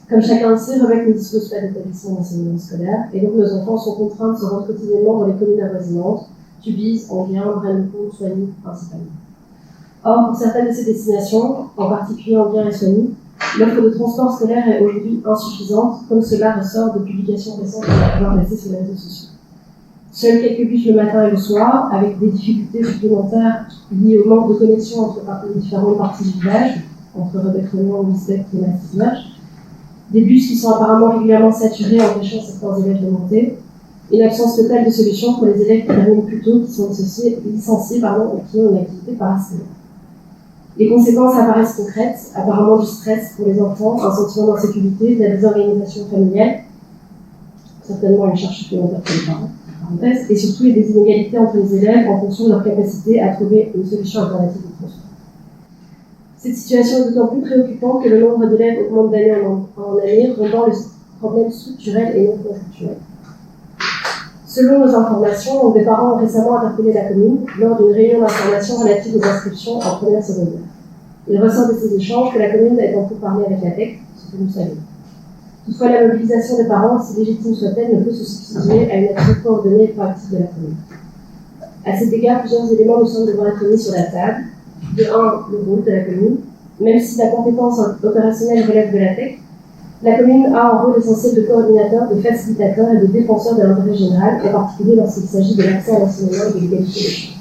Comme chacun le sait, Rebecque ne dispose pas d'établissement d'enseignement scolaire et donc nos enfants sont contraints de se rendre quotidiennement dans les communes avoisinantes, Tubize, Enghien, Braine-le-Comte, Soigny principalement. Or, pour certaines de ces destinations, en particulier Enghien et Soigny, l'offre de transport scolaire est aujourd'hui insuffisante, comme cela ressort de publications récentes qu'on va pouvoir passer sur les réseaux sociaux. Seuls quelques bus le matin et le soir, avec des difficultés supplémentaires liées au manque de connexion entre les différentes parties du village, entre Rebecque-Royan, Wisbeck et Mastignac, des bus qui sont apparemment régulièrement saturés, empêchant certains élèves de monter, une absence totale de solutions pour les élèves qui terminent plus tôt, qui sont licenciés ou qui ont une activité parascolaire. Les conséquences apparaissent concrètes, apparemment du stress pour les enfants, un sentiment d'insécurité, de la désorganisation familiale, certainement une charge supplémentaire pour les parents, et surtout des inégalités entre les élèves en fonction de leur capacité à trouver une solution alternative au transport. Cette situation est d'autant plus préoccupante que le nombre d'élèves augmente d'année en année, rendant le problème structurel et non conjoncturel. Selon nos informations, des parents ont récemment interpellé la commune lors d'une réunion d'information relative aux inscriptions en première secondaire. Il ressort de ces échanges que la commune est en pourparlers avec la TEC, ce que nous savons. Toutefois, la mobilisation des parents, si légitime soit-elle, ne peut se substituer à une action coordonnée et proactive de la commune. À cet égard, plusieurs éléments nous semblent devoir être mis sur la table. De 1, le rôle de la commune. Même si la compétence opérationnelle relève de la TEC, la commune a un rôle essentiel de coordinateur, de facilitateur et de défenseur de l'intérêt général, en particulier lorsqu'il s'agit de l'accès à l'enseignement et de l'égalité des chances.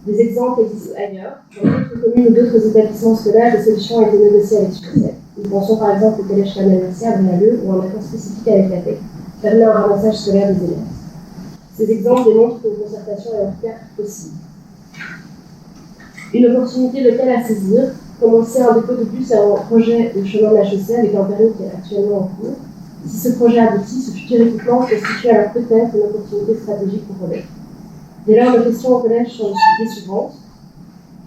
Des exemples existent ailleurs. Dans d'autres communes ou d'autres établissements scolaires, des solutions ont été négociées avec succès. Nous pensons par exemple au collège Kamel Mercier à Brialeux, où un accord spécifique avec la TEC permet un ramassage scolaire des élèves. Ces exemples démontrent qu'une concertation est en tout cas possible. Une opportunité locale à saisir. Comme on le sait, un dépôt de bus est un projet de chemin de la chaussée avec un permis qui est actuellement en cours. Si ce projet aboutit, ce futur équipement constitue alors peut-être une opportunité stratégique pour Rebecque. Dès lors, nos questions au collège sont les suivantes.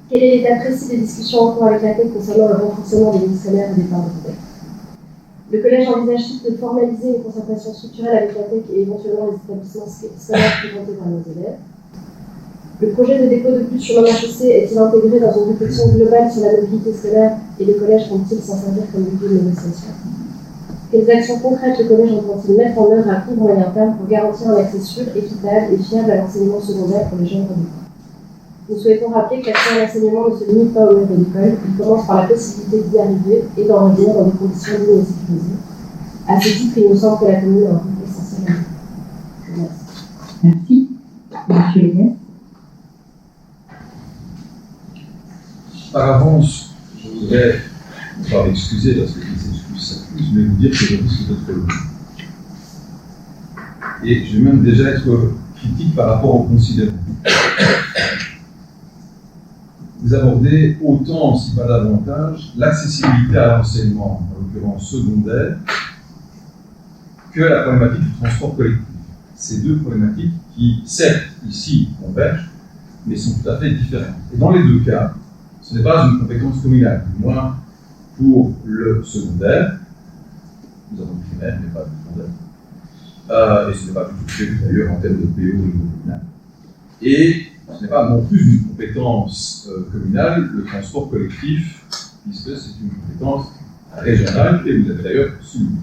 Quel est l'état précis des discussions en cours avec la TEC concernant le renforcement des lignes scolaires au départ de Rebecque? Le collège envisage-t-il de formaliser une concertation structurelle avec la TEC et éventuellement les établissements scolaires fréquentés par nos élèves? Le projet de dépôt de bus sur la chaussée est-il intégré dans une réflexion globale sur la mobilité scolaire et le collège compte-t-il s'en servir comme levier de négociation? Quelles actions concrètes le collège entend-il mettre en œuvre à court et moyen terme pour garantir un accès sûr, équitable et fiable à l'enseignement secondaire pour les jeunes rebecquois? Nous souhaitons rappeler que l'accès à l'enseignement ne se limite pas au mur de l'école, il commence par la possibilité d'y arriver et d'en revenir dans des conditions dignes et sécurisées. À ce titre, il nous semble que la commune a un rôle essentiel à jouer. Merci. Monsieur Lénier. Par avance, je voudrais, ne pas m'excuser parce que les excuses s'accusent, mais vous dire que je risque d'être long. Et je vais même déjà être critique par rapport aux considérants. Vous abordez autant, si pas davantage, l'accessibilité à l'enseignement, en l'occurrence secondaire, que la problématique du transport collectif. Ces deux problématiques qui, certes, ici, convergent, mais sont tout à fait différentes. Et dans les deux cas, ce n'est pas une compétence communale, du moins pour le secondaire. Nous avons le primaire, mais pas le secondaire. Et ce n'est pas du tout prévu d'ailleurs en termes de PO au niveau communal. Et ce n'est pas non plus une compétence communale, le transport collectif, puisque c'est une compétence régionale, et vous avez d'ailleurs souligné.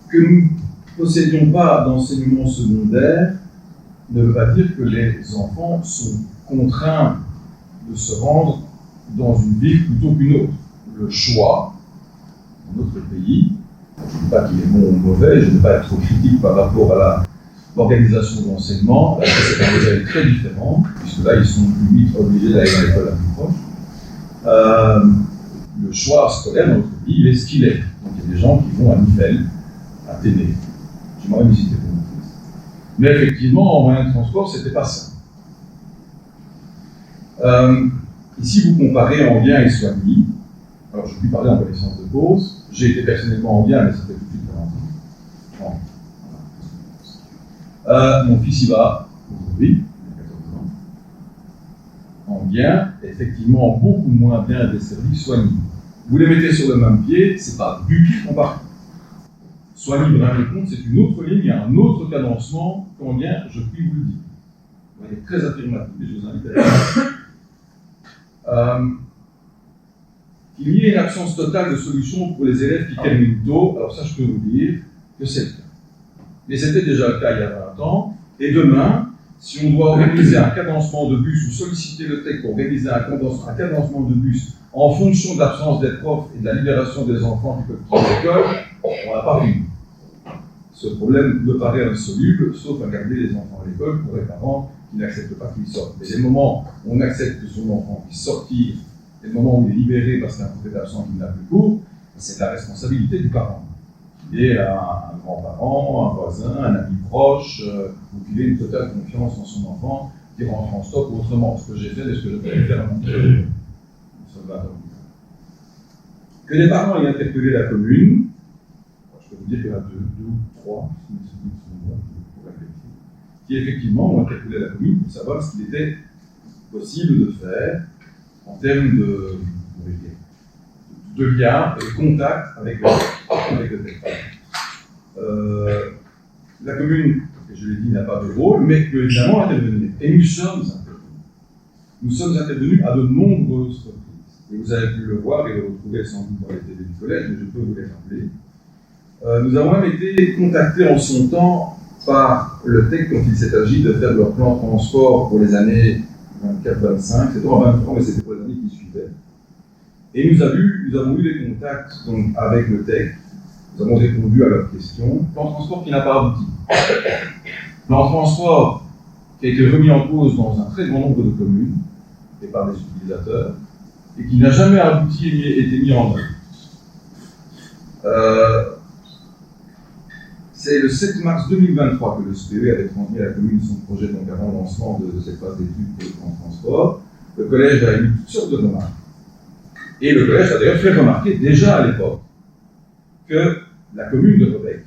Que nous ne possédions pas d'enseignement secondaire ne veut pas dire que les enfants sont contraints de se rendre dans une ville plutôt qu'une autre. Le choix, dans notre pays, je ne dis pas qu'il est bon ou mauvais, je ne veux pas être trop critique par rapport à l'organisation de l'enseignement, c'est un modèle très différent, puisque là, ils sont limite obligés d'aller dans l'école la plus proche. Le choix scolaire dans notre pays, il est ce qu'il est. Donc il y a des gens qui vont à Nivelles, à Téné. J'ai moi-même visité pour mon fils. Mais effectivement, en moyen de transport, c'était pas ça. Ici, vous comparez Enghien et Soigny. Alors, je puis parler en connaissance de cause. J'ai été personnellement en Enghien, mais ça fait tout de suite 40 ans. Mon fils y va aujourd'hui, il a 14 ans. Enghien est effectivement beaucoup moins bien desservi que Soigny. Vous les mettez sur le même pied, c'est pas du tout comparable. Soigny-Braine-le-Comte, c'est une autre ligne, il y a un autre cadencement qu'Enghien, je puis vous le dire. Il est très affirmatif, et je vous invite à aller. Qu'il y ait une absence totale de solution pour les élèves qui terminent tôt, alors ça je peux vous dire que c'est le cas. Mais c'était déjà le cas il y a 20 ans, et demain, si on doit organiser un cadencement de bus ou solliciter le TEC pour organiser un cadencement de bus en fonction de l'absence des profs et de la libération des enfants qui peuvent quitter l'école, on n'a pas fini. Ce problème me paraît insoluble, sauf à garder les enfants à l'école pour les parents qui n'acceptent pas qu'ils sortent. Mais les moments où on accepte que son enfant puisse sortir, et le moment où il est libéré parce qu'il y a un prof d'absent qui n'a plus cours, c'est la responsabilité du parent. Il est un grand-parent, un voisin, un ami proche, ou qu'il ait une totale confiance en son enfant, qui rentre en stop autrement. Ce que j'ai fait et ce que je peux faire à mon tour. Que les parents aient interpellé la commune, je peux vous dire qu'il y en a deux ou trois, qui effectivement ont interpellé la commune pour savoir ce qu'il était possible de faire en termes de lien, de contact avec le TEC. La commune, je l'ai dit, n'a pas de rôle, mais peut évidemment intervenir. Et nous sommes intervenus. Nous sommes intervenus à de nombreuses reprises. Et vous avez pu le voir et le retrouver sans doute dans les télés du collège, mais je peux vous les rappeler. Nous avons même été contactés en son temps par le TEC quand il s'est agi de faire leur plan de transport pour les années 24-25, c'était en 23, mais c'était pour les années qui suivaient. Et nous avons eu des contacts donc, avec le TEC, nous avons répondu à leurs questions. Plan de transport qui n'a pas abouti. Plan de transport qui a été remis en cause dans un très grand nombre de communes et par des utilisateurs, et qui n'a jamais abouti et été mis en œuvre. C'est le 7 mars 2023 que le SPE avait transmis à la commune son projet donc avant le lancement de cette phase d'études pour le plan de transport. Le collège a eu toutes sortes de remarques. Et le collège a d'ailleurs fait remarquer déjà à l'époque que la commune de Rebec,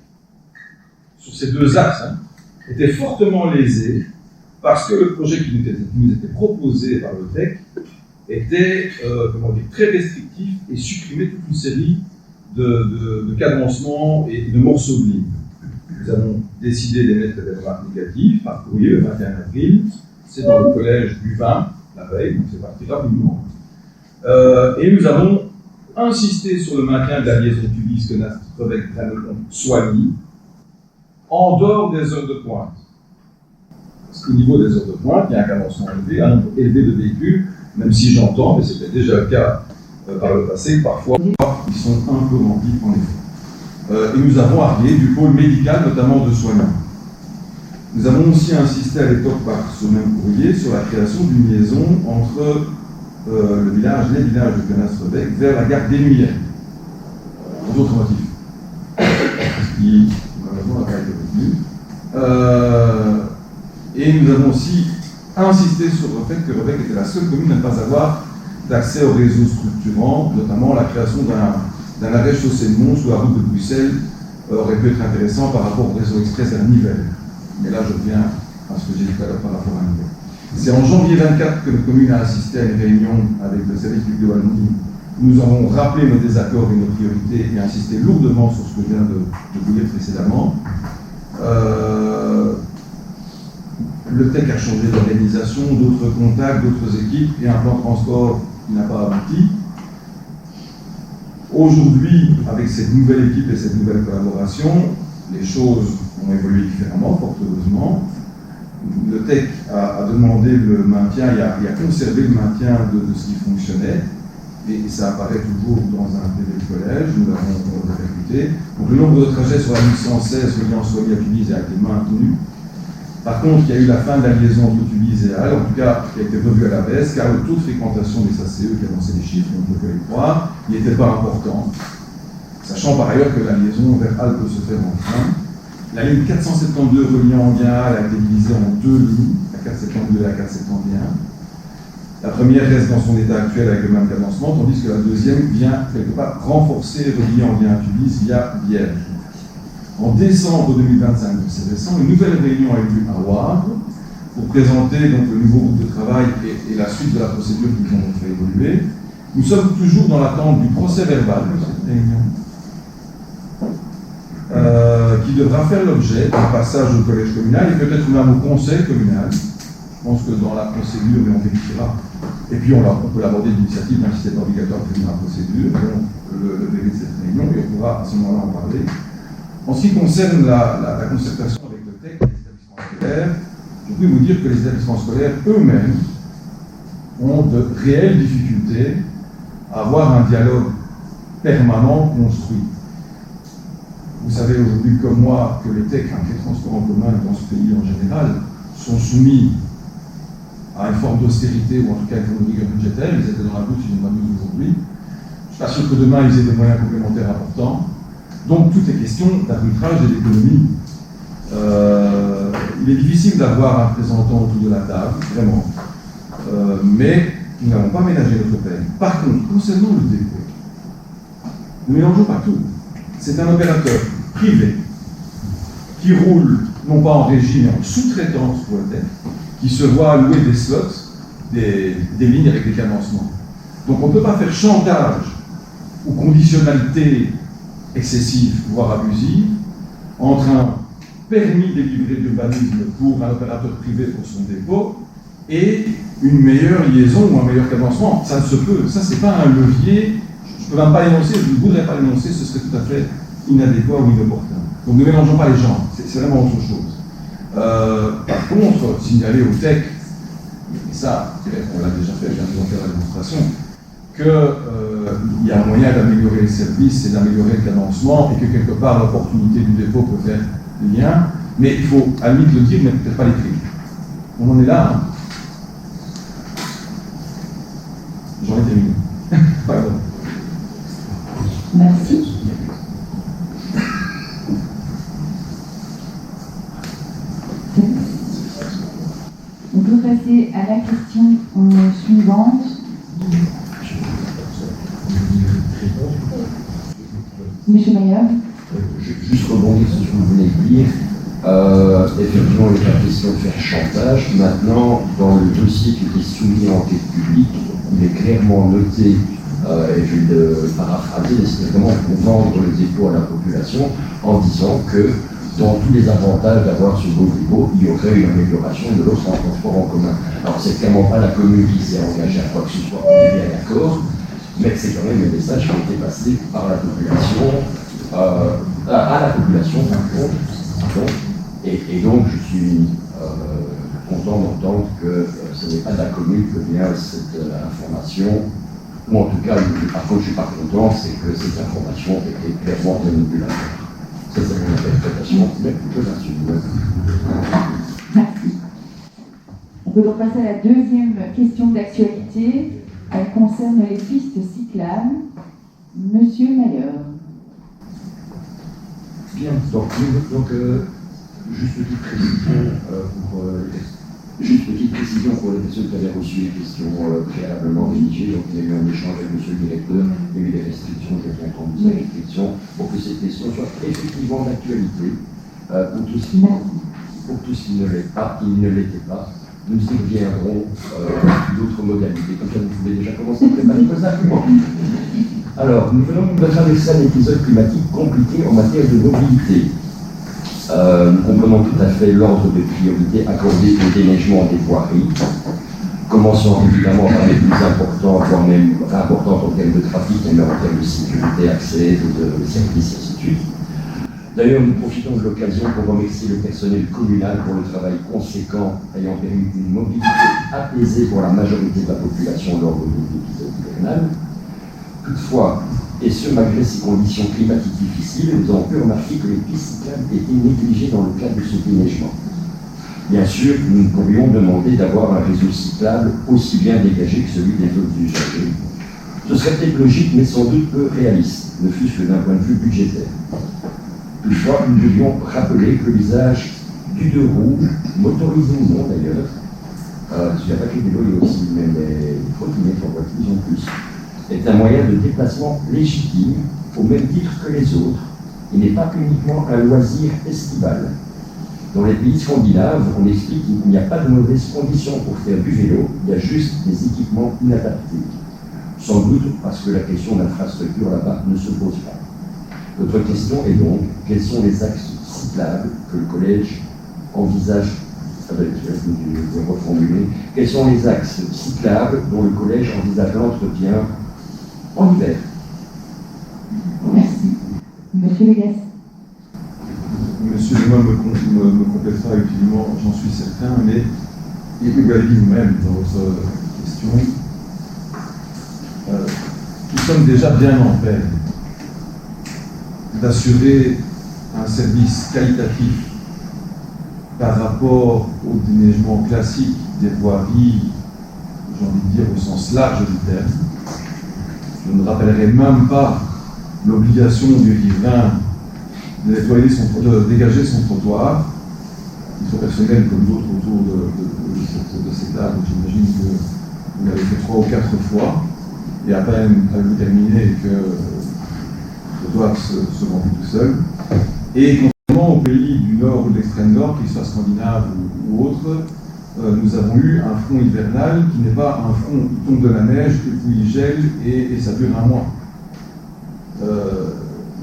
sur ces deux axes, était fortement lésée parce que le projet qui nous était proposé par le TEC était très restrictif et supprimait toute une série de cadencements et de morceaux de ligne. Nous avons décidé d'émettre des remarques négatives par courrier le 21 avril. C'est dans le collège du 20, la veille, donc c'est parti rapidement. Et nous avons insisté sur le maintien de la liaison Tubis-Rebec-Braine-le-Comte-Soigny en dehors des heures de pointe. Parce qu'au niveau des heures de pointe, il y a un cadencement élevé, un nombre élevé de véhicules, même si j'entends, mais c'était déjà le cas par le passé, parfois ils sont un peu remplis en effet. Et nous avons argué du pôle médical, notamment de soignants. Nous avons aussi insisté à l'époque par ce même courrier sur la création d'une liaison entre les villages de Canastre-Rebec vers la gare d'Émuyères. Pour d'autres motifs. Qui, malheureusement, n'a pas été retenu. Et nous avons aussi insisté sur le fait que Rebec était la seule commune à ne pas avoir d'accès au réseau structurant, notamment la création d'un arrêt chaussée de Mons sous la route de Bruxelles aurait pu être intéressant par rapport au réseau express à Nivelles. Mais là, je reviens à ce que j'ai dit tout à l'heure par rapport à Nivelles. C'est en janvier 24 que la commune a assisté à une réunion avec le service public de Wallonie. Nous avons rappelé nos désaccords et nos priorités et insisté lourdement sur ce que je viens de vous dire précédemment. Le TEC a changé d'organisation, d'autres contacts, d'autres équipes et un plan de transport qui n'a pas abouti. Aujourd'hui, avec cette nouvelle équipe et cette nouvelle collaboration, les choses ont évolué différemment, fort heureusement. le TEC a demandé le maintien, il a conservé le maintien de ce qui fonctionnait, et ça apparaît toujours dans un PV de collège, nous l'avons répercuté. Donc le nombre de trajets sur la ligne 116 reliant Soigny à Tubize a été maintenu. Par contre, il y a eu la fin de la liaison entre Tubize et Halle, en tout cas qui a été revue à la baisse, car le taux de fréquentation des SACE, qui avançait les chiffres, on peut les croire, il n'était pas important. Sachant par ailleurs que la liaison vers Halle peut se faire en train. La ligne 472 reliant Enghien à Halle a été divisée en deux lignes, la 472 et la 471. La première reste dans son état actuel avec le même cadencement, tandis que la deuxième vient quelque part renforcer et relier Enghien à Tubize via Vierge. En décembre 2025, donc c'est récent, une nouvelle réunion a eu lieu à Wavre pour présenter donc, le nouveau groupe de travail et la suite de la procédure qu'ils ont fait évoluer. Nous sommes toujours dans l'attente du procès verbal de cette réunion, qui devra faire l'objet d'un passage au collège communal et peut-être même au conseil communal. Je pense que dans la procédure, mais on vérifiera. Et puis on peut l'aborder d'initiative, même si ce n'est pas obligatoire de faire la procédure, donc le délai de cette réunion, et on pourra à ce moment-là en parler. En ce qui concerne la concertation avec le TEC et les établissements scolaires, je peux vous dire que les établissements scolaires eux-mêmes ont de réelles difficultés à avoir un dialogue permanent construit. Vous savez aujourd'hui comme moi que les TEC, les transports en commun dans ce pays en général, sont soumis à une forme d'austérité ou en tout cas à une forme de rigueur budgétaire. Ils étaient dans la bouche, ils n'ont pas mis aujourd'hui. Je ne suis pas sûr que demain ils aient des moyens complémentaires importants. Donc tout est question d'arbitrage et d'économie. Il est difficile d'avoir un représentant autour de la table, vraiment. Mais nous n'avons pas ménagé notre peine. Par contre, concernant le dépôt, nous ne mélangeons pas tout. C'est un opérateur privé qui roule, non pas en régie, mais en sous-traitance pour le TEC, qui se voit allouer des slots, des lignes avec des cadencements. Donc on ne peut pas faire chantage ou conditionnalité excessive, voire abusive, entre un permis délivré d'urbanisme pour un opérateur privé pour son dépôt et une meilleure liaison ou un meilleur cadencement. Ça ne se peut. Ça, c'est pas un levier. Je ne peux même pas l'énoncer, je ne voudrais pas l'énoncer, ce serait tout à fait inadéquat ou inopportun. Donc ne mélangeons pas les gens, c'est vraiment autre chose. Par contre, signaler au TEC, et ça, on l'a déjà fait, je viens de vous en faire la démonstration, qu'il y a un moyen d'améliorer le service et d'améliorer le cadencement, et que quelque part l'opportunité du dépôt peut faire lien, mais il faut à la limite le dire, mais peut-être pas l'écrire. On en est là, hein. J'en ai terminé. Pardon. Merci. On peut passer à la question suivante. Monsieur Mayer. Juste rebondir sur ce que vous venez de dire. Effectivement, il n'est pas question de faire chantage. Maintenant, dans le dossier qui était soumis en enquête publique, il est clairement noté, et je vais le paraphraser, c'est vraiment pour vendre le dépôt à la population en disant que dans tous les avantages d'avoir ce beau dépôt, il y aurait une amélioration de l'offre en transport en commun. Alors, c'est clairement pas la commune qui s'est engagée à quoi que ce soit, on est bien d'accord, mais c'est quand même un message qui a été passé par la population, à la population, pardon. Et donc, je suis content d'entendre que ce n'est pas de la commune que vient cette information, ou en tout cas, par contre, je ne suis pas content, c'est que cette information était clairement manipulatoire. Ça, c'est mon interprétation, mais je l'assume. Merci. On peut donc passer à la deuxième question d'actualité. Elle concerne les pistes cyclables. Monsieur Mayer. Bien, donc juste petite précision pour les personnes qui avaient reçu les questions préalablement rédigées. Donc, il y a eu un échange avec monsieur le directeur, il y a eu des restrictions, j'ai bien entendu ces restrictions, pour que ces questions soient effectivement d'actualité. Pour tout ce qui ne l'est pas, nous y reviendrons d'autres modalités. Comme ça, vous pouvez déjà commencer à préparer vos arguments. Alors, nous venons de traverser un épisode climatique compliqué en matière de mobilité. Nous comprenons tout à fait l'ordre de priorité accordé au déneigement des voiries. Commençons évidemment par les plus importants, voire même importantes en termes de trafic, mais en termes de sécurité, accès, de services, et ainsi de suite. D'ailleurs, nous profitons de l'occasion pour remercier le personnel communal pour le travail conséquent ayant permis une mobilité apaisée pour la majorité de la population lors de l'épisode hivernal. Toutefois, et ce malgré ces conditions climatiques difficiles, nous avons pu remarquer que les pistes cyclables étaient négligées dans le cadre de ce déneigement. Bien sûr, nous pourrions demander d'avoir un réseau cyclable aussi bien dégagé que celui des autres usagers. Ce serait peut-être logique, mais sans doute peu réaliste, ne fût-ce que d'un point de vue budgétaire. Toutefois, nous devions rappeler que l'usage du deux roues, motorisé ou non d'ailleurs, il n'y a pas que les vélos, il y a aussi même les trottinettes en voiture, ils ont plus, est un moyen de déplacement légitime, au même titre que les autres, et n'est pas uniquement un loisir estival. Dans les pays scandinaves, on explique qu'il n'y a pas de mauvaises conditions pour faire du vélo, il y a juste des équipements inadaptés. Sans doute parce que la question d'infrastructure là-bas ne se pose pas. Notre question est donc, quels sont les axes cyclables que le collège envisage, je vais reformuler, quels sont les axes cyclables dont le collège envisage l'entretien en hiver? Merci. Monsieur Légas. Monsieur Dumas me complétera utilement, j'en suis certain, mais et vous l'avez dit vous-même dans votre question, nous sommes déjà bien en peine d'assurer un service qualitatif par rapport au déneigement classique des voiries, j'ai envie de dire au sens large du terme. Je ne rappellerai même pas l'obligation du riverain de nettoyer de dégager son trottoir. Il faut personnel comme d'autres autour de cette table. J'imagine que vous l'avez fait 3 ou 4 fois, et à peine avez-vous terminé que le trottoir se remplit tout seul. Et contrairement aux pays du nord ou de l'extrême nord, qu'ils soient scandinaves ou autres, nous avons eu un front hivernal qui n'est pas un front où il tombe de la neige, et puis il gèle et ça dure un mois.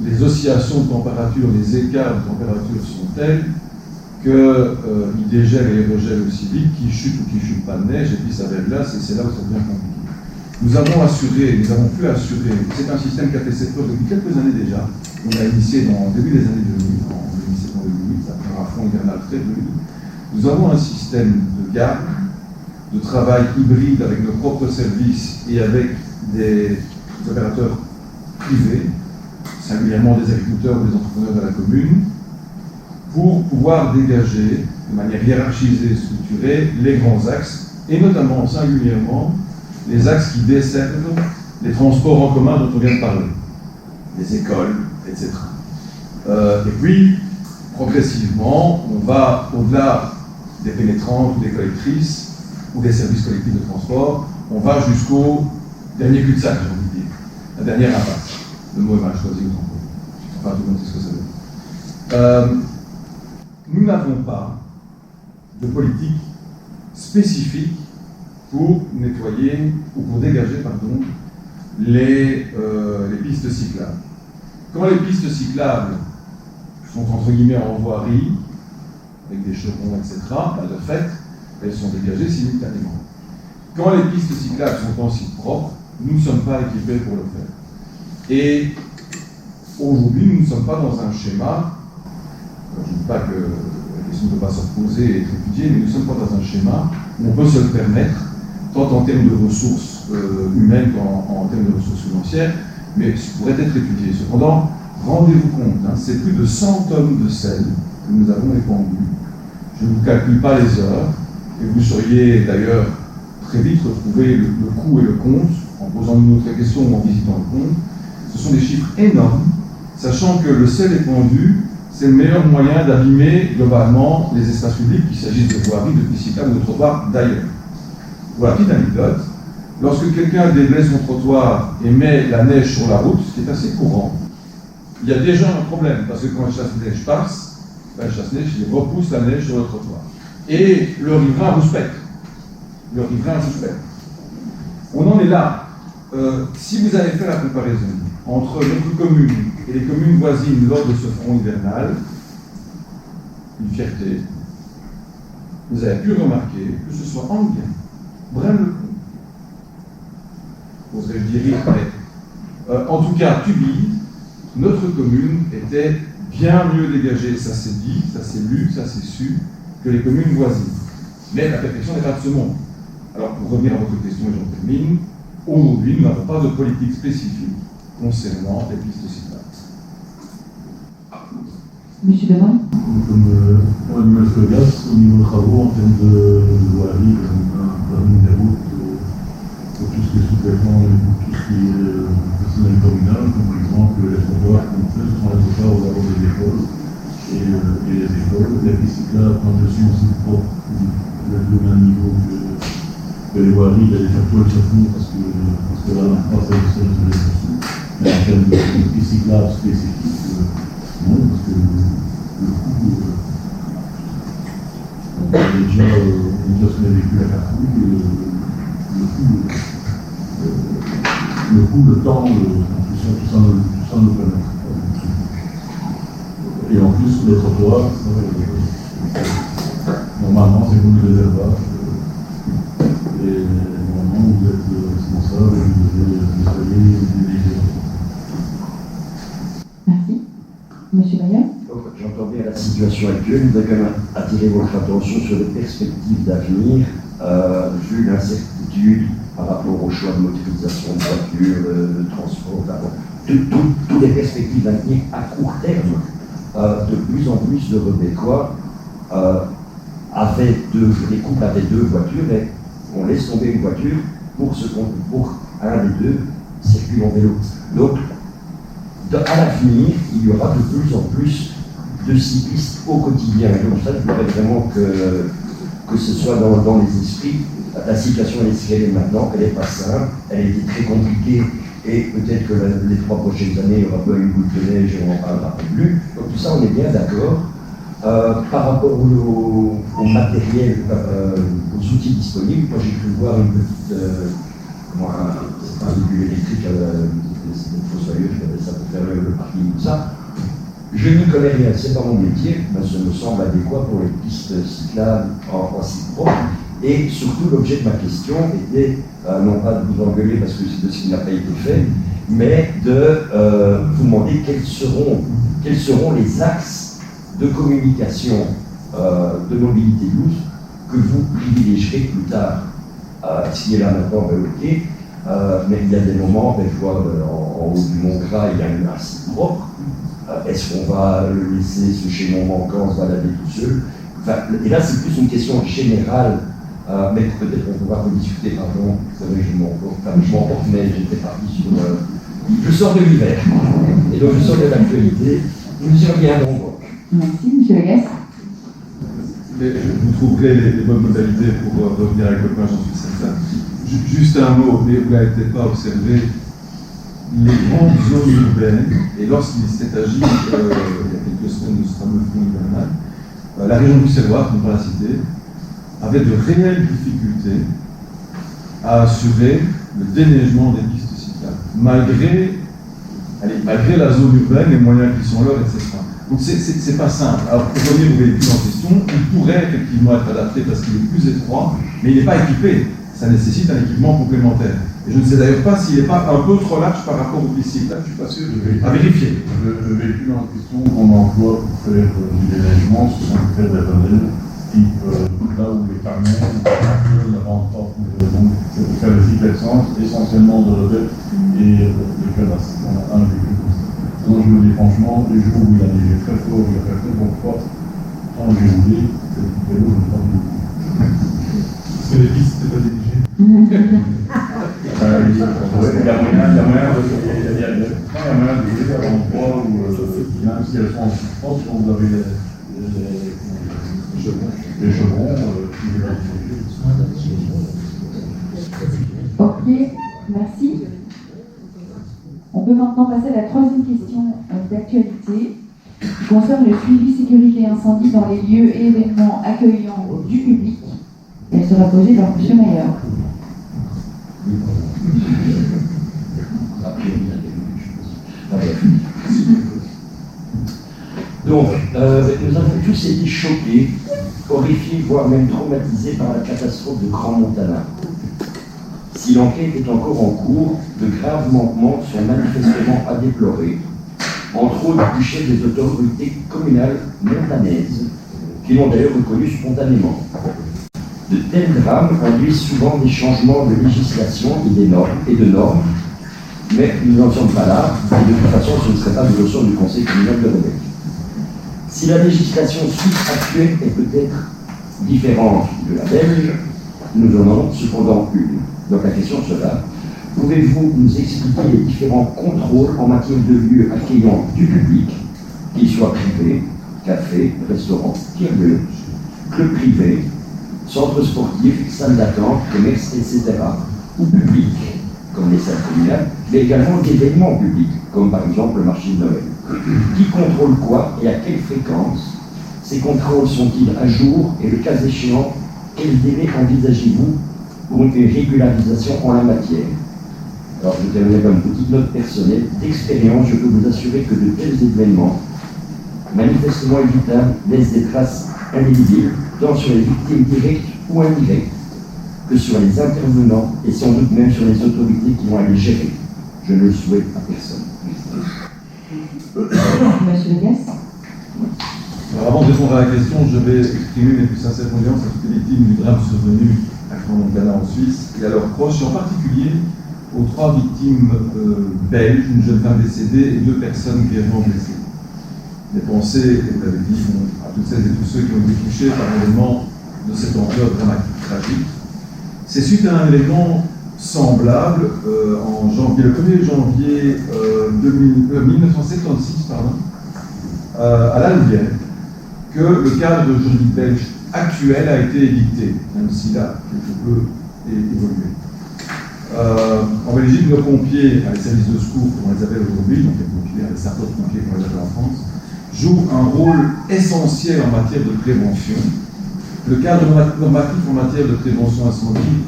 Les oscillations de température, les écarts de température sont tels qu'ils dégèlent et regèlent aussi vite, qu'ils chutent ou qu'ils ne chutent pas de neige, et puis ça verglace, et c'est là où ça devient compliqué. Nous avons pu assurer, c'est un système qui a fait ses preuves depuis quelques années déjà, on a initié au début des années 2000, en 2007-2008, après un front hivernal très dur. Nous avons un système de garde, de travail hybride avec nos propres services et avec des opérateurs privés, singulièrement des agriculteurs ou des entrepreneurs de la commune, pour pouvoir dégager de manière hiérarchisée et structurée les grands axes, et notamment singulièrement les axes qui desservent les transports en commun dont on vient de parler, les écoles, etc. Et puis, progressivement, on va au-delà des pénétrantes ou des collectrices ou des services collectifs de transport, on va jusqu'au dernier cul-de-sac, j'ai envie de dire, la dernière impasse. Le mot est mal choisi, enfin, tout le monde sait ce que ça veut dire. Nous n'avons pas de politique spécifique pour nettoyer ou pour dégager, pardon, les pistes cyclables. Quand les pistes cyclables sont entre guillemets en voirie, avec des chevrons, etc., de fait, elles sont dégagées simultanément. Quand les pistes cyclables sont en site propre, nous ne sommes pas équipés pour le faire. Et aujourd'hui, nous ne sommes pas dans un schéma, je ne dis pas que la question ne peut pas se reposer et être étudiée, mais nous ne sommes pas dans un schéma où on peut se le permettre, tant en termes de ressources humaines qu'en termes de ressources financières, mais ça pourrait être étudié. Cependant, rendez-vous compte, c'est plus de 100 tonnes de sel que nous avons épandues. Je ne vous calcule pas les heures, et vous sauriez d'ailleurs très vite retrouver le coût et le compte, en posant une autre question ou en visitant le compte. Ce sont des chiffres énormes, sachant que le sel épandu, c'est le meilleur moyen d'abîmer globalement les espaces publics, qu'il s'agisse de voiries, de pistes cyclables ou de trottoirs d'ailleurs. Voilà, petite anecdote. Lorsque quelqu'un déblaye son trottoir et met la neige sur la route, ce qui est assez courant, il y a déjà un problème, parce que quand le chasse-neige passe, le chasse-neige il repousse la neige sur le trottoir. Et le riverain rouspète. On en est là. Si vous avez fait la comparaison entre notre commune et les communes voisines lors de ce front hivernal, une fierté, vous avez pu remarquer que ce soit Enghien, Braine-le-Comte, oserais-je dire, mais en tout cas, Tubize, notre commune était bien mieux dégagées, ça c'est dit, ça c'est lu, ça c'est su, que les communes voisines. Mais la perfection n'est pas de ce monde. Alors pour revenir à votre question, et j'en termine, aujourd'hui nous n'avons pas de politique spécifique concernant les pistes cyclables. Monsieur Demont. Comme on a du Maître Gas, au niveau de travaux, en termes de voirie, comme des routes, pour tout ce qui est sous-traitement et pour tout ce qui est personnel communal, comme par exemple les trottoirs qu'on fait, ce sont les trottoirs aux abords des écoles et les écoles. Les pistes cyclables, quand elles sont aussi propres, le même niveau que les voiries, il y a des facteurs qui se font parce que là, on n'a pas fait de les ressources. Mais en termes de pistes cyclables spécifiques, non, parce que le coût, on a déjà sur les véhicules à Carrefour, le coût, le temps de construction, tout ça nous permet. Et en plus, les trottoirs, normalement, c'est comme le réservage. Et normalement, vous êtes responsable et vous devez installer des véhicules. Merci. Monsieur Maillard. J'entends bien la situation actuelle. Je voudrais quand même attirer votre attention sur les perspectives d'avenir, vu l'incertitude par rapport au choix de motorisation de voitures, de transport, toutes les perspectives d'avenir à court terme. De plus en plus de Rebecquois les couples avaient 2 voitures, et on laisse tomber une voiture pour un des 2 circuler en vélo. Donc, à l'avenir, il y aura de plus en plus de cyclistes au quotidien. Et donc ça, je voudrais vraiment que ce soit dans les esprits. La situation est ce qu'elle est maintenant, elle n'est pas simple, elle était très compliquée, et peut-être que les 3 prochaines années, il n'y aura pas une boule de neige et on n'en parlera plus. Donc tout ça, on est bien d'accord. Par rapport au matériel, aux outils disponibles, moi j'ai pu voir une petite, un véhicule électrique, fossoyeux, je connais ça pour faire le parking, tout ça. Je n'y connais rien, c'est pas mon métier, mais ça me semble adéquat pour les pistes cyclables en site propre. Et surtout, l'objet de ma question était, non pas de vous engueuler parce que c'est de ce qui n'a pas été fait, mais de vous demander quels seront les axes de communication de mobilité douce que vous privilégierez plus tard. Ce qui est là maintenant, ben, ok, mais il y a des moments, ben, je vois en haut du Mont Gras, il y a un site propre. Est-ce qu'on va le laisser, ce chaînon manquant, se balader tout seul? Enfin, et là, c'est plus une question générale, mais peut-être on pourra rediscuter, pardon, c'est vrai que je m'emporte, mais j'étais parti sur... je sors de l'hiver, et donc je sors de l'actualité, nous y reviendrons. Merci, monsieur Legas. Vous trouverez les bonnes modalités pour revenir avec le point, j'en suis certain. Juste un mot, mais vous ne l'avez peut-être pas observé, les grandes zones urbaines, et lorsqu'il s'est agi, il y a quelques semaines de ce fameux fonds hivernal, la région du Bruxelloise, pour ne pas la citer, avait de réelles difficultés à assurer le déneigement des pistes cyclables, malgré la zone urbaine, les moyens qui sont là, etc. Donc c'est pas simple. Alors pour revenir au véhicule en question, il pourrait effectivement être adapté parce qu'il est plus étroit, mais il n'est pas équipé. Ça nécessite un équipement complémentaire. Et je ne sais d'ailleurs pas s'il n'est pas un peu trop large par rapport aux pistes cyclables, je ne suis pas sûr. À vérifier. Le véhicule en question qu'on emploie pour faire du déneigement, ce sont des randonnées, type là où les camions ne rentrent pas. Donc c'est pour faire des cycles d'essence, essentiellement de rebelles et de canasses. On a un véhicule comme ça. Donc je me dis franchement, les jours où il y a des très fort, il y a très fort, quand j'ai roulé, c'est le vélo, je ne prends plus. Parce que les pistes, c'était pas dirigé. Il y a moyen de dire à l'endroit où, même si elles sont en souffrance, quand vous avez les chevrons, Ok, merci. On peut maintenant passer à la 3e question d'actualité, qui concerne le suivi sécurité incendie dans les lieux et événements accueillants du public. Elle sera posée par M. Maillard. Donc, nous avons tous été choqués, horrifiés, voire même traumatisés par la catastrophe de Grand Montana. Si l'enquête est encore en cours, de graves manquements sont manifestement à déplorer. entre autres du chef des autorités communales montanaises, qui l'ont d'ailleurs reconnu spontanément. De tels drames induisent souvent des changements de législation et de normes, mais nous n'en sommes pas là, et de toute façon ce ne serait pas de leçon du Conseil communal de Rebecque. Si la législation suisse actuelle est peut-être différente de la belge, nous en avons cependant une. Donc la question sera, pouvez-vous nous expliquer les différents contrôles en matière de lieux accueillant du public, qu'ils soient privés, cafés, restaurants, tiers-lieux, clubs privés, centres sportifs, salles d'attente, commerces, etc., ou publics, comme les salles communales, mais également d'événements publics, comme par exemple le marché de Noël. Qui contrôle quoi et à quelle fréquence? Ces contrôles sont-ils à jour et le cas échéant, quel délai envisagez-vous pour une régularisation en la matière? Alors je terminerai par une petite note personnelle. D'expérience, je peux vous assurer que de tels événements, manifestement évitables, laissent des traces indélébiles, tant sur les victimes directes ou indirectes, que sur les intervenants et sans doute même sur les autorités qui vont aller gérer. Je ne le souhaite à personne. Monsieur Le Gast. Alors avant de répondre à la question, je vais exprimer mes plus sincères condoléances à toutes les victimes du drame survenu à Crans-Montana en Suisse et à leurs proches, et en particulier aux 3 victimes belges, une jeune femme décédée et 2 personnes grièvement blessées. Mes pensées, et vous l'avez dit, vont à toutes celles et tous ceux qui ont été touchés par un événement de cette ampleur dramatique, tragique. C'est suite à un événement semblable en janvier, le 1er janvier 1976, à La Louvière, que le cadre juridique belge actuel a été édicté, même s'il a quelque peu évolué. En Belgique, nos pompiers, les services de secours, comme on les appelle aujourd'hui, donc les pompiers, les sapeurs-pompiers, comme on les appelle en France, jouent un rôle essentiel en matière de prévention. Le cadre normatif en matière de prévention incendie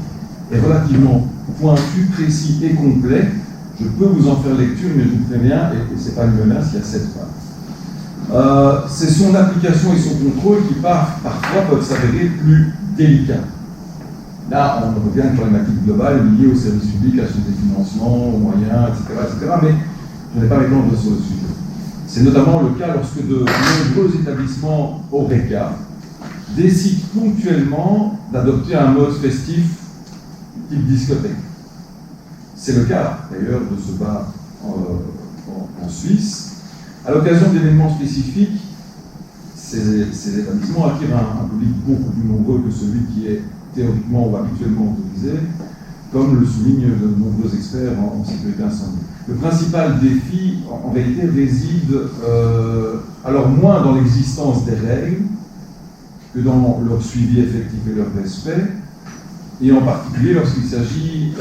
est relativement pointu, précis et complet. Je peux vous en faire lecture, mais je vous préviens, et ce n'est pas une menace, il y a 7 pages. C'est son application et son contrôle qui parfois peuvent s'avérer plus délicats. Là, on revient à une problématique globale liée au service public, à son financement, aux moyens, etc. Mais je n'ai pas m'étendre sur le sujet. C'est notamment le cas lorsque de nombreux établissements Horeca décident ponctuellement d'adopter un mode festif type discothèque. C'est le cas, d'ailleurs, de ce bar en Suisse. À l'occasion d'événements spécifiques, ces établissements attirent un public beaucoup plus nombreux que celui qui est théoriquement ou habituellement autorisé, comme le soulignent de nombreux experts en sécurité incendie. Le principal défi, en réalité, réside alors moins dans l'existence des règles que dans leur suivi effectif et leur respect, et en particulier lorsqu'il s'agit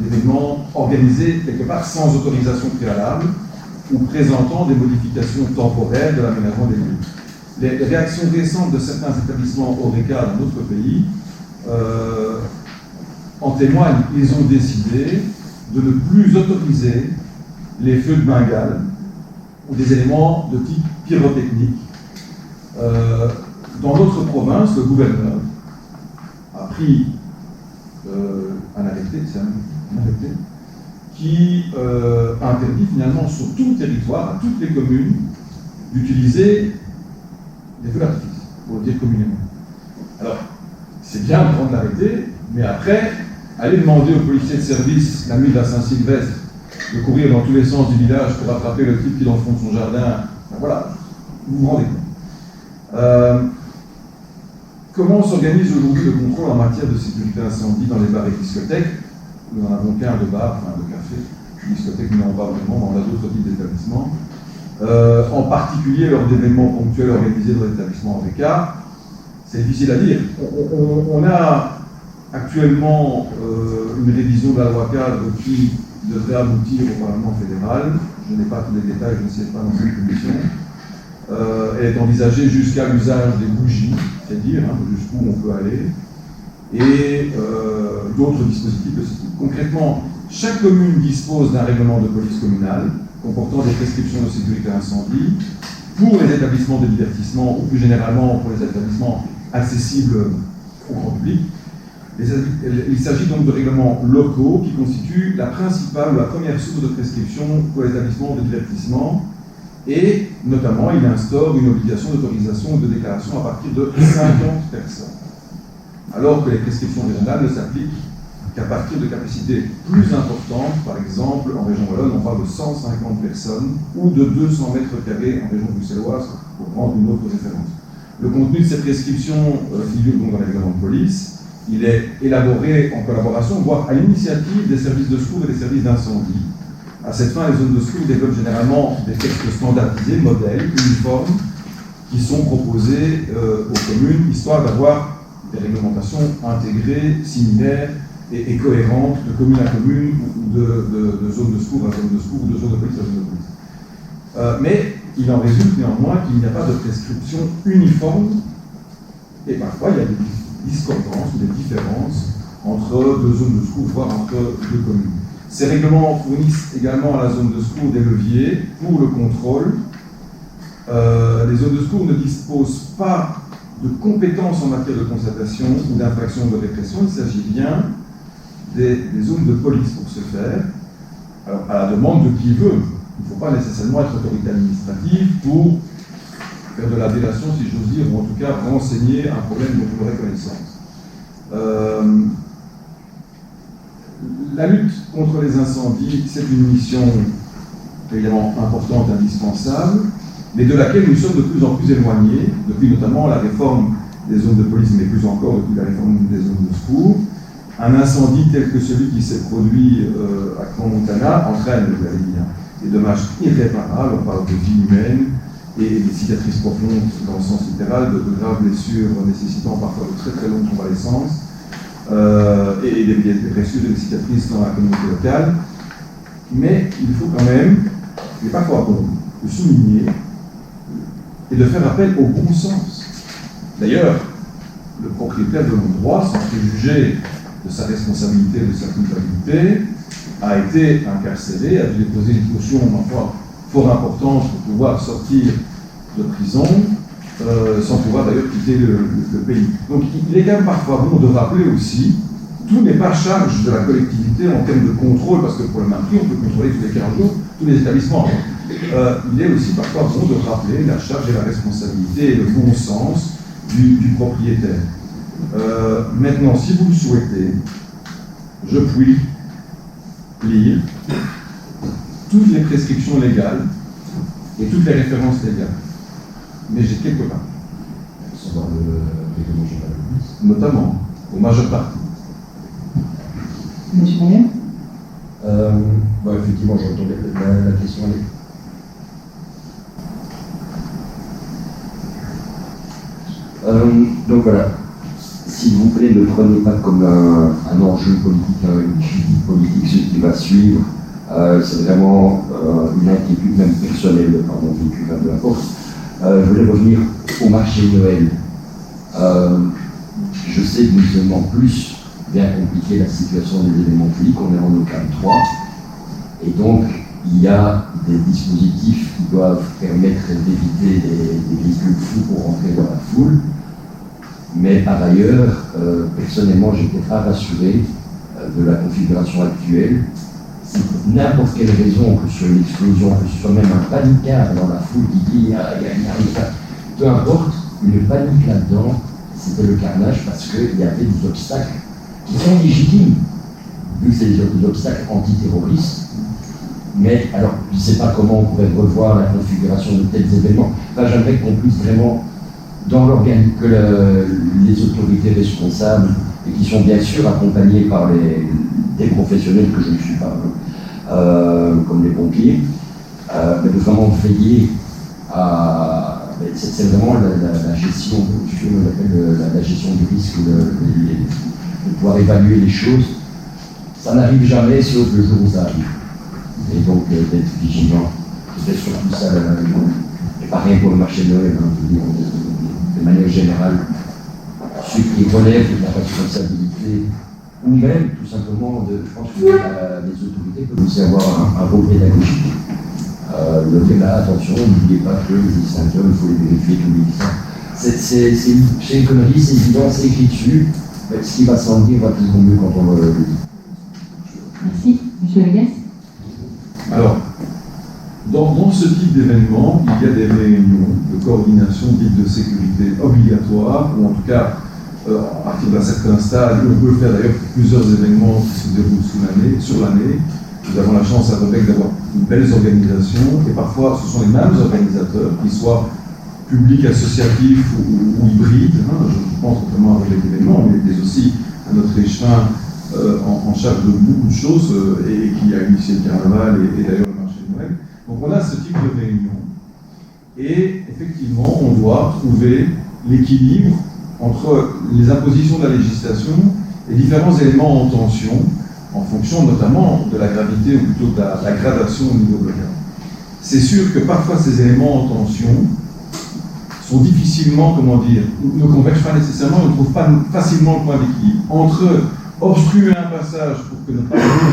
d'événements organisés quelque part sans autorisation préalable ou présentant des modifications temporaires de l'aménagement des lieux. Les réactions récentes de certains établissements Horeca dans d'autres pays en témoignent. Ils ont décidé de ne plus autoriser les feux de Bengale ou des éléments de type pyrotechnique. Dans notre province, le gouverneur a pris un arrêté qui interdit finalement sur tout le territoire, à toutes les communes, d'utiliser des feux d'artifice, pour le dire communément. Alors, c'est bien de prendre l'arrêté, mais après, aller demander aux policiers de service, la nuit de la Saint-Sylvestre, de courir dans tous les sens du village pour attraper le type qui est dans le fond de son jardin, ben voilà, vous vous rendez compte. Comment s'organise aujourd'hui le contrôle en matière de sécurité incendie dans les bars et discothèques? Nous n'en avons qu'un de bar, enfin de café, discothèque, nous n'en avons pas vraiment, on a d'autres types d'établissements. En particulier lors d'événements ponctuels organisés dans les établissements Horeca, c'est difficile à dire. On a actuellement une révision de la loi cadre qui devrait aboutir au Parlement fédéral. Je n'ai pas tous les détails, je ne sais pas dans cette commission. Elle est envisagée jusqu'à l'usage des bougies, c'est-à-dire jusqu'où on peut aller, et d'autres dispositifs de ce type. Concrètement, chaque commune dispose d'un règlement de police communale comportant des prescriptions de sécurité incendie pour les établissements de divertissement ou plus généralement pour les établissements accessibles au grand public. Il s'agit donc de règlements locaux qui constituent la principale ou la première source de prescription pour les établissements de divertissement Et notamment, il instaure une obligation d'autorisation ou de déclaration à partir de 50 personnes. Alors que les prescriptions régionales ne s'appliquent qu'à partir de capacités plus importantes. Par exemple, en région wallonne, on parle de 150 personnes ou de 200 mètres carrés en région bruxelloise, pour prendre une autre référence. Le contenu de ces prescriptions figure donc dans les règlements de police. Il est élaboré en collaboration, voire à l'initiative des services de secours et des services d'incendie. À cette fin, les zones de secours développent généralement des textes standardisés, modèles, uniformes, qui sont proposés aux communes, histoire d'avoir des réglementations intégrées, similaires et cohérentes de commune à commune ou de zone de secours à zone de secours ou de zone de police à zone de police. Mais il en résulte néanmoins qu'il n'y a pas de prescription uniforme et parfois il y a des discordances ou des différences entre deux zones de secours, voire entre deux communes. Ces règlements fournissent également à la zone de secours des leviers pour le contrôle. Les zones de secours ne disposent pas de compétences en matière de constatation ou d'infraction ou de répression. Il s'agit bien des zones de police pour ce faire, alors, à la demande de qui veut. Il ne faut pas nécessairement être autorité administrative pour faire de la délation, si j'ose dire, ou en tout cas renseigner un problème dont vous aurez connaissance. La lutte contre les incendies, c'est une mission évidemment importante, indispensable, mais de laquelle nous sommes de plus en plus éloignés, depuis notamment la réforme des zones de police, mais plus encore depuis la réforme des zones de secours. Un incendie tel que celui qui s'est produit à Crans-Montana entraîne, vous l'avez dit, des dommages irréparables, on parle de vie humaine et des cicatrices profondes dans le sens littéral, de graves blessures nécessitant parfois de très très longues convalescences, et des blessures et des cicatrices dans la communauté locale. Mais il faut quand même, il n'est pas quoi bon, de souligner et de faire appel au bon sens. D'ailleurs, le propriétaire de l'endroit, sans préjuger de sa responsabilité, de sa culpabilité, a été incarcéré, a dû déposer une caution, parfois fort importante pour pouvoir sortir de prison, sans pouvoir d'ailleurs quitter le pays. Donc il est quand même parfois bon de rappeler aussi, tout n'est pas charge de la collectivité en termes de contrôle, parce que pour le même prix, on peut contrôler tous les 15 jours tous les établissements. Il est aussi parfois bon de rappeler la charge et la responsabilité et le bon sens du propriétaire. Maintenant, si vous le souhaitez, je puis lire toutes les prescriptions légales et toutes les références légales. Mais j'ai quelques pages. Elles sont dans le règlement général de police. Notamment, pour majeure partie. Monsieur Maillard effectivement, j'entends la question. Donc voilà, s'il vous plaît, ne prenez pas comme un enjeu politique, une critique politique, ce qui va suivre. C'est vraiment une inquiétude même personnelle, pardon, vécue de la force. Je voulais revenir au marché de Noël. Je sais que nous sommes en plus bien compliqué la situation des éléments publics, on est en OCAM 3, et donc il y a des dispositifs qui doivent permettre d'éviter des véhicules fous pour rentrer dans la foule, mais par ailleurs, personnellement, j'étais très rassuré de la configuration actuelle. Si pour n'importe quelle raison, que ce soit une explosion, que ce soit même un paniquard dans la foule qui dit il y a peu importe, une panique là-dedans, c'était le carnage parce qu'il y avait des obstacles qui sont légitimes, vu que c'est des obstacles antiterroristes. Mais alors, je ne sais pas comment on pourrait revoir la configuration de tels événements. Enfin, j'aimerais qu'on puisse vraiment, dans l'organe, que les autorités responsables, et qui sont bien sûr accompagnées par des professionnels que je ne suis pas, comme les pompiers, mais de vraiment veiller à... C'est vraiment la gestion, on appelle la gestion du risque, de pouvoir évaluer les choses. Ça n'arrive jamais, sauf le jour où ça arrive. Et donc d'être vigilant. C'était surtout ça, et pas rien pour le marché de Noël, de manière générale, ceux qui relèvent de la responsabilité, ou même tout simplement, je pense que les autorités peuvent aussi avoir un rôle pédagogique. Le fait là, attention, n'oubliez pas que les symptômes, il faut les vérifier tous les 10 ans. C'est une connerie, c'est évident, c'est écrit dessus. Mais ce qui va s'en dire va toujours mieux quand on le dit. Merci. Monsieur Legas. Alors, Dans ce type d'événement, il y a des réunions de coordination dites de sécurité obligatoires, ou en tout cas, à partir d'un certain stade, on peut le faire d'ailleurs pour plusieurs événements qui se déroulent sur l'année. Nous avons la chance à Rebecca d'avoir de belles organisations, et parfois ce sont les mêmes organisateurs, qu'ils soient publics, associatifs ou hybrides. Je pense notamment à Rebecca événements, mais aussi à notre échevin en charge de beaucoup de choses, et qui a initié le carnaval et d'ailleurs le marché de Noël. Donc on a ce type de réunion. Et effectivement, on doit trouver l'équilibre entre les impositions de la législation et différents éléments en tension, en fonction notamment de la gravité ou plutôt de la gradation au niveau local. C'est sûr que parfois ces éléments en tension sont difficilement, ne convergent pas nécessairement, on ne trouve pas facilement le point d'équilibre entre obstruer un passage pour ne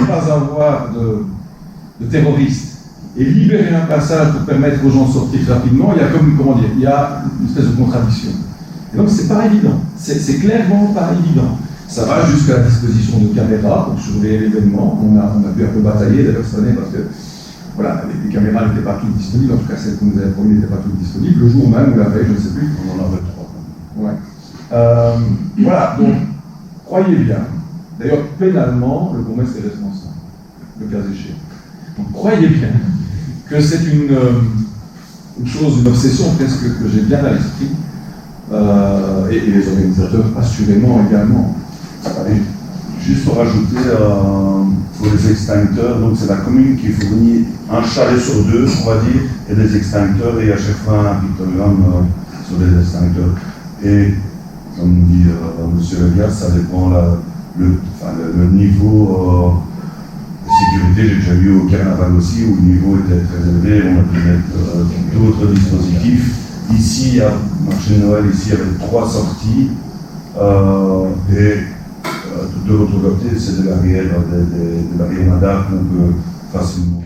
pas avoir de terroristes et libérer un passage pour permettre aux gens de sortir rapidement. Il y a il y a une espèce de contradiction. Et donc c'est pas évident, c'est clairement pas évident. Ça va jusqu'à la disposition de caméras pour surveiller l'événement. On a pu un peu batailler d'ailleurs cette année parce que voilà, les caméras n'étaient pas toutes disponibles, en tout cas celles qu'on nous avait promis n'étaient pas toutes disponibles. Le jour même ou la veille, je ne sais plus. On en avait 3. Ouais. Voilà, donc croyez bien. D'ailleurs, pénalement, le bourgmestre est responsable, le cas échéant. Donc croyez bien que c'est une chose, une obsession presque que j'ai bien à l'esprit, et les organisateurs assurément également. Allez, juste pour rajouter, pour les extincteurs, donc c'est la commune qui fournit un chalet sur 2, on va dire, et des extincteurs, et à chaque fois un pictogramme sur les extincteurs. Et comme dit M. Legas, ça dépend le niveau de sécurité. J'ai déjà vu au carnaval aussi où le niveau était très élevé, on a pu mettre d'autres dispositifs. Ici, à marché de Noël, ici, il y avait 3 sorties, et de l'autre côté, c'est des barrières, des barrières nada qu'on peut facilement